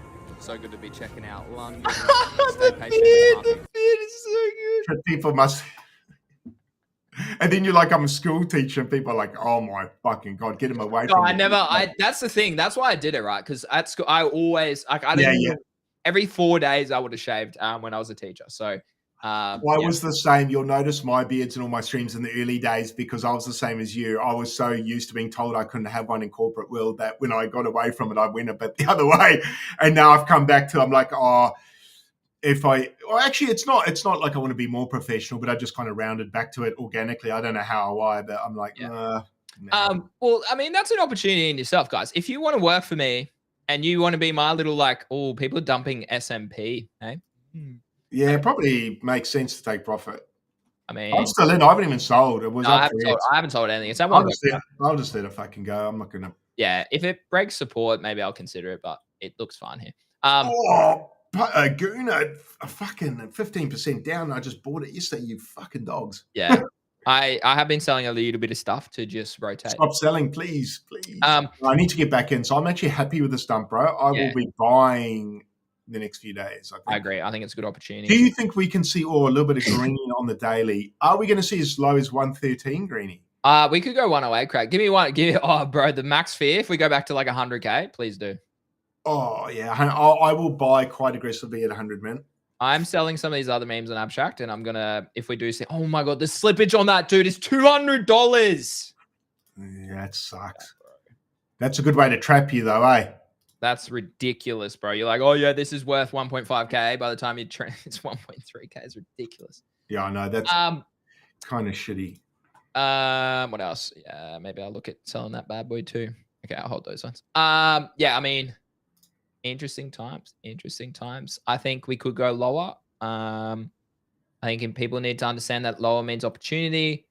D: So good to be checking out London.
A: The beard is so good.
C: People must. And then you're like, I'm a school teacher, and people are like, oh my fucking God, get him away from me.
A: That's the thing. That's why I did it, right? Because at school, I always, every 4 days I would have shaved when I was a teacher. So,
C: I was the same. You'll notice my beards and all my streams in the early days because I was the same as you. I was so used to being told I couldn't have one in corporate world that when I got away from it, I went a bit the other way. And now I've come back to, I'm like, actually, it's not like I want to be more professional, but I just kind of rounded back to it organically. I don't know how or why, but I'm like, no.
A: Well, I mean, that's an opportunity in yourself, guys. If you want to work for me and you want to be my little people are dumping SMP, eh?
C: Yeah, it probably makes sense to take profit.
A: I mean,
C: I'm still in. I haven't even sold.
A: I haven't sold anything. It's
C: I'll just let it fucking go. I'm not gonna.
A: Yeah, if it breaks support, maybe I'll consider it, but it looks fine here.
C: Guna, fucking 15% down. I just bought it yesterday. You fucking dogs.
A: Yeah, I have been selling a little bit of stuff to just rotate.
C: Stop selling, please. I need to get back in. So I'm actually happy with the stump, bro. I will be buying the next few days.
A: I agree. I think it's a good opportunity.
C: Do you think we can see a little bit of Greenie on the daily? Are we going to see as low as 113 Greenie?
A: We could go 108, Craig. Give me one. Bro, the max fear. If we go back to like 100K, please do.
C: Oh, yeah. I will buy quite aggressively at 100, man.
A: I'm selling some of these other memes on Abstract, and I'm going to, if we do see, oh my God, the slippage on that, dude, is $200.
C: Yeah, that sucks. That's a good way to trap you, though, eh?
A: That's ridiculous, bro. You're like, oh, yeah, this is worth 1.5K. By the time you it's 1.3K. It's ridiculous.
C: Yeah, I know. That's kind of shitty.
A: What else? Yeah, maybe I'll look at selling that bad boy too. Okay, I'll hold those ones. Yeah, I mean, interesting times. I think we could go lower. I think people need to understand that lower means opportunity.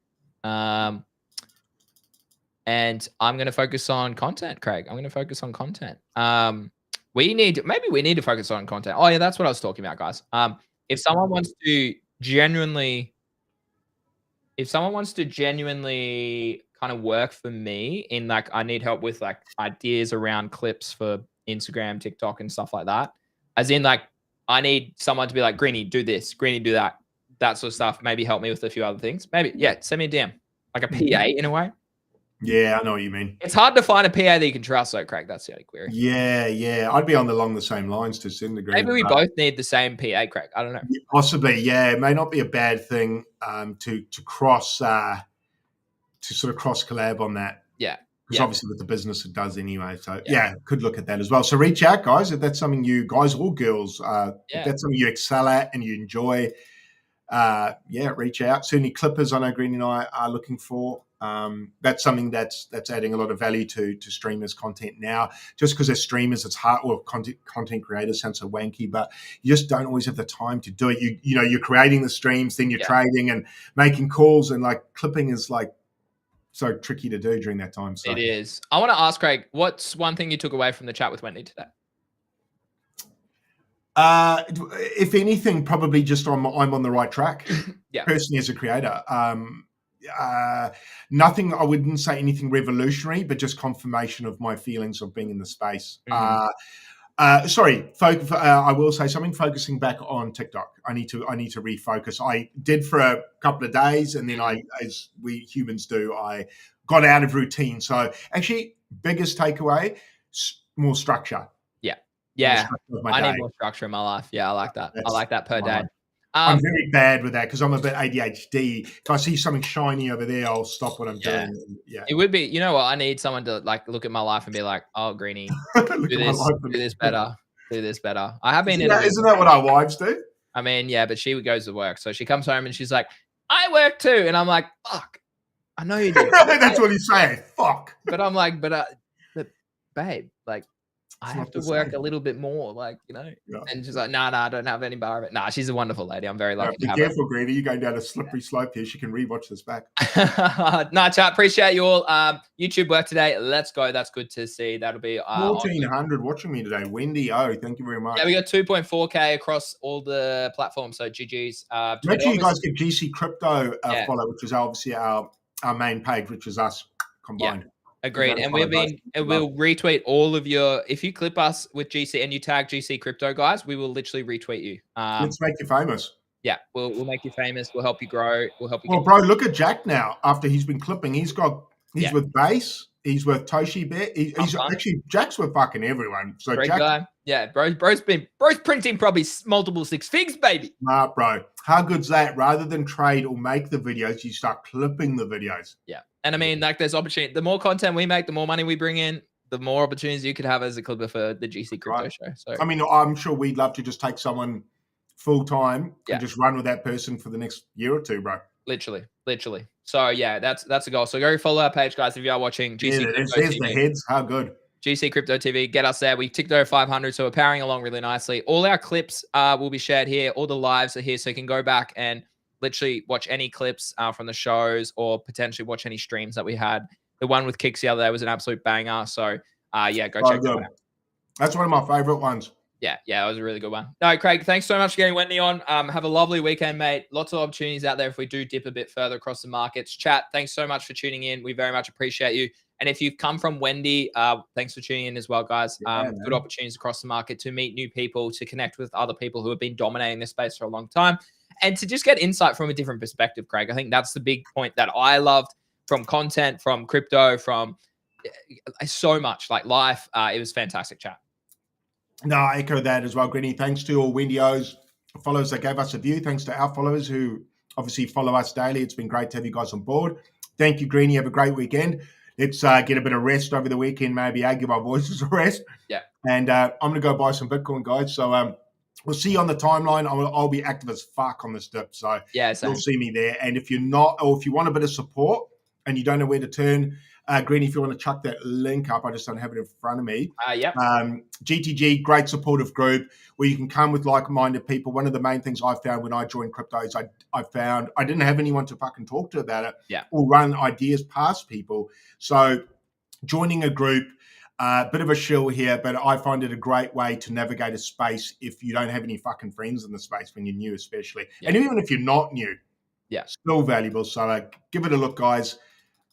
A: And I'm going to focus on content, Craig. I'm going to focus on content. We need to focus on content. Oh yeah, that's what I was talking about, guys. If someone wants to genuinely kind of work for me in like, I need help with like ideas around clips for Instagram, TikTok, and stuff like that. As in, like, I need someone to be like, Greenie, do this, Greenie, do that sort of stuff. Maybe help me with a few other things. Maybe, yeah, send me a DM. like a PA in a way.
C: Yeah, I know what you mean.
A: It's hard to find a PA that you can trust, though, Craig. That's the only query.
C: Yeah. I'd be along the same lines to some degree.
A: Maybe we both need the same PA, Craig. I don't know.
C: Possibly, yeah. It may not be a bad thing to cross to sort of cross collab on that.
A: Yeah.
C: Because obviously with the business it does anyway. So could look at that as well. So reach out, guys, if that's something you guys or girls, if that's something you excel at and you enjoy. Reach out. Certainly clippers, I know Greeny and I are looking for. That's something that's adding a lot of value to streamers' content now. Just because they're streamers, it's hard. Well, content creators sound so wanky, but you just don't always have the time to do it. You're creating the streams, then you're trading and making calls, and like clipping is like so tricky to do during that time. So
A: it is. I want to ask Craig, what's one thing you took away from the chat with Wendy today?
C: If anything, probably just I'm on the right track. Personally, as a creator. Nothing, I wouldn't say anything revolutionary, but just confirmation of my feelings of being in the space. I will say something, focusing back on TikTok. I need to refocus. I did for a couple of days, and then as we humans do, I got out of routine. So actually, biggest takeaway, more structure.
A: Yeah, I need more structure in my life. Yeah, I like that. I like that per day.
C: I'm very bad with that because I'm a bit ADHD. If I see something shiny over there, I'll stop what I'm doing. Yeah,
A: it would be. You know what? I need someone to like look at my life and be like, "Oh, Greeny, do this better. Do this better." I have been.
C: Isn't that what our wives do?
A: I mean, yeah, but she goes to work, so she comes home and she's like, "I work too," and I'm like, "Fuck, I know you do."
C: That's what you say. Fuck.
A: But I'm like, but babe, like. I have to work a little bit more, like, and she's like, no, I don't have any bar of it. Nah, she's a wonderful lady. I'm very lucky to have her. Be
C: careful, Greeny. You're going down a slippery slope here. She can rewatch this back.
A: No, chat. Appreciate you all. YouTube work today. Let's go. That's good to see. That'll be
C: 1,400 watching me today. Wendy, thank you very much.
A: Yeah, we got 2.4K across all the platforms. So GG's.
C: Make sure you guys give GC Crypto a follow, which is obviously our main page, which is us combined. Yeah.
A: Agreed. And we'll retweet all of if you clip us with GC and you tag GC Crypto, guys, we will literally retweet you.
C: Let's make you famous.
A: Yeah, we'll make you famous. We'll help you grow. We'll help you.
C: Well, bro, look at Jack now. After he's been clipping, he's with Base. He's with Toshi Bear. He's actually Jack's with fucking everyone. So
A: great
C: Jack,
A: guy. Yeah, bro's printing probably multiple 6 figs, baby.
C: Nah, bro. How good's that? Rather than trade or make the videos, you start clipping the videos.
A: Yeah. And I mean, like, there's opportunity. The more content we make, the more money we bring in, the more opportunities you could have as a clipper for the GC Crypto show. So,
C: I mean, I'm sure we'd love to just take someone full time and just run with that person for the next year or two, bro.
A: Literally. So yeah, that's a goal. So go follow our page, guys, if you are watching GC Crypto
C: TV. The heads. How good.
A: GC Crypto TV, get us there. We ticked over 500, so we're powering along really nicely. All our clips will be shared here. All the lives are here, so you can go back and literally watch any clips from the shows or potentially watch any streams that we had. The one with Kicks the other day was an absolute banger. So, go check that out.
C: That's one of my favorite ones.
A: Yeah, it was a really good one. No, Craig, thanks so much for getting Wendy on. Have a lovely weekend, mate. Lots of opportunities out there if we do dip a bit further across the markets. Chat, thanks so much for tuning in. We very much appreciate you. And if you've come from Wendy, thanks for tuning in as well, guys. Good opportunities across the market to meet new people, to connect with other people who have been dominating this space for a long time, and to just get insight from a different perspective, Craig. I think that's the big point that I loved from content, from crypto, from so much, like life. It was fantastic chat.
C: No, I echo that as well, Greeny. Thanks to all Wendyos followers that gave us a view. Thanks to our followers who obviously follow us daily. It's been great to have you guys on board. Thank you, Greeny. Have a great weekend. Let's get a bit of rest over the weekend, maybe. Give our voices a rest.
A: Yeah.
C: And I'm going to go buy some Bitcoin, guys. So we'll see you on the timeline. I'll be active as fuck on this dip. So you'll see me there. And if you're not, or if you want a bit of support and you don't know where to turn, Greeny, if you want to chuck that link up, I just don't have it in front of me. GTG, great supportive group where you can come with like-minded people. One of the main things I found when I joined crypto is I found I didn't have anyone to fucking talk to about it or run ideas past people. So joining a group, bit of a shill here, but I find it a great way to navigate a space if you don't have any fucking friends in the space when you're new, especially. And even if you're not new, still valuable. So give it a look, guys.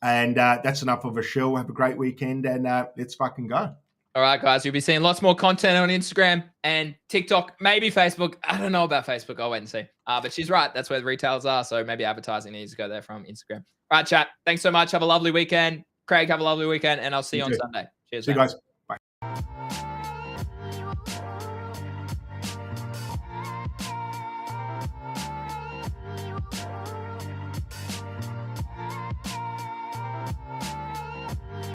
C: And that's enough of a shill. Have a great weekend, and let's fucking go.
A: All right, guys. You'll be seeing lots more content on Instagram and TikTok, maybe Facebook. I don't know about Facebook. I'll wait and see. But she's right. That's where the retailers are. So maybe advertising needs to go there from Instagram. All right, chat. Thanks so much. Have a lovely weekend. Craig, have a lovely weekend, and I'll see you on
C: too.
A: Sunday. Cheers,
C: See you
A: man.
C: guys. Bye.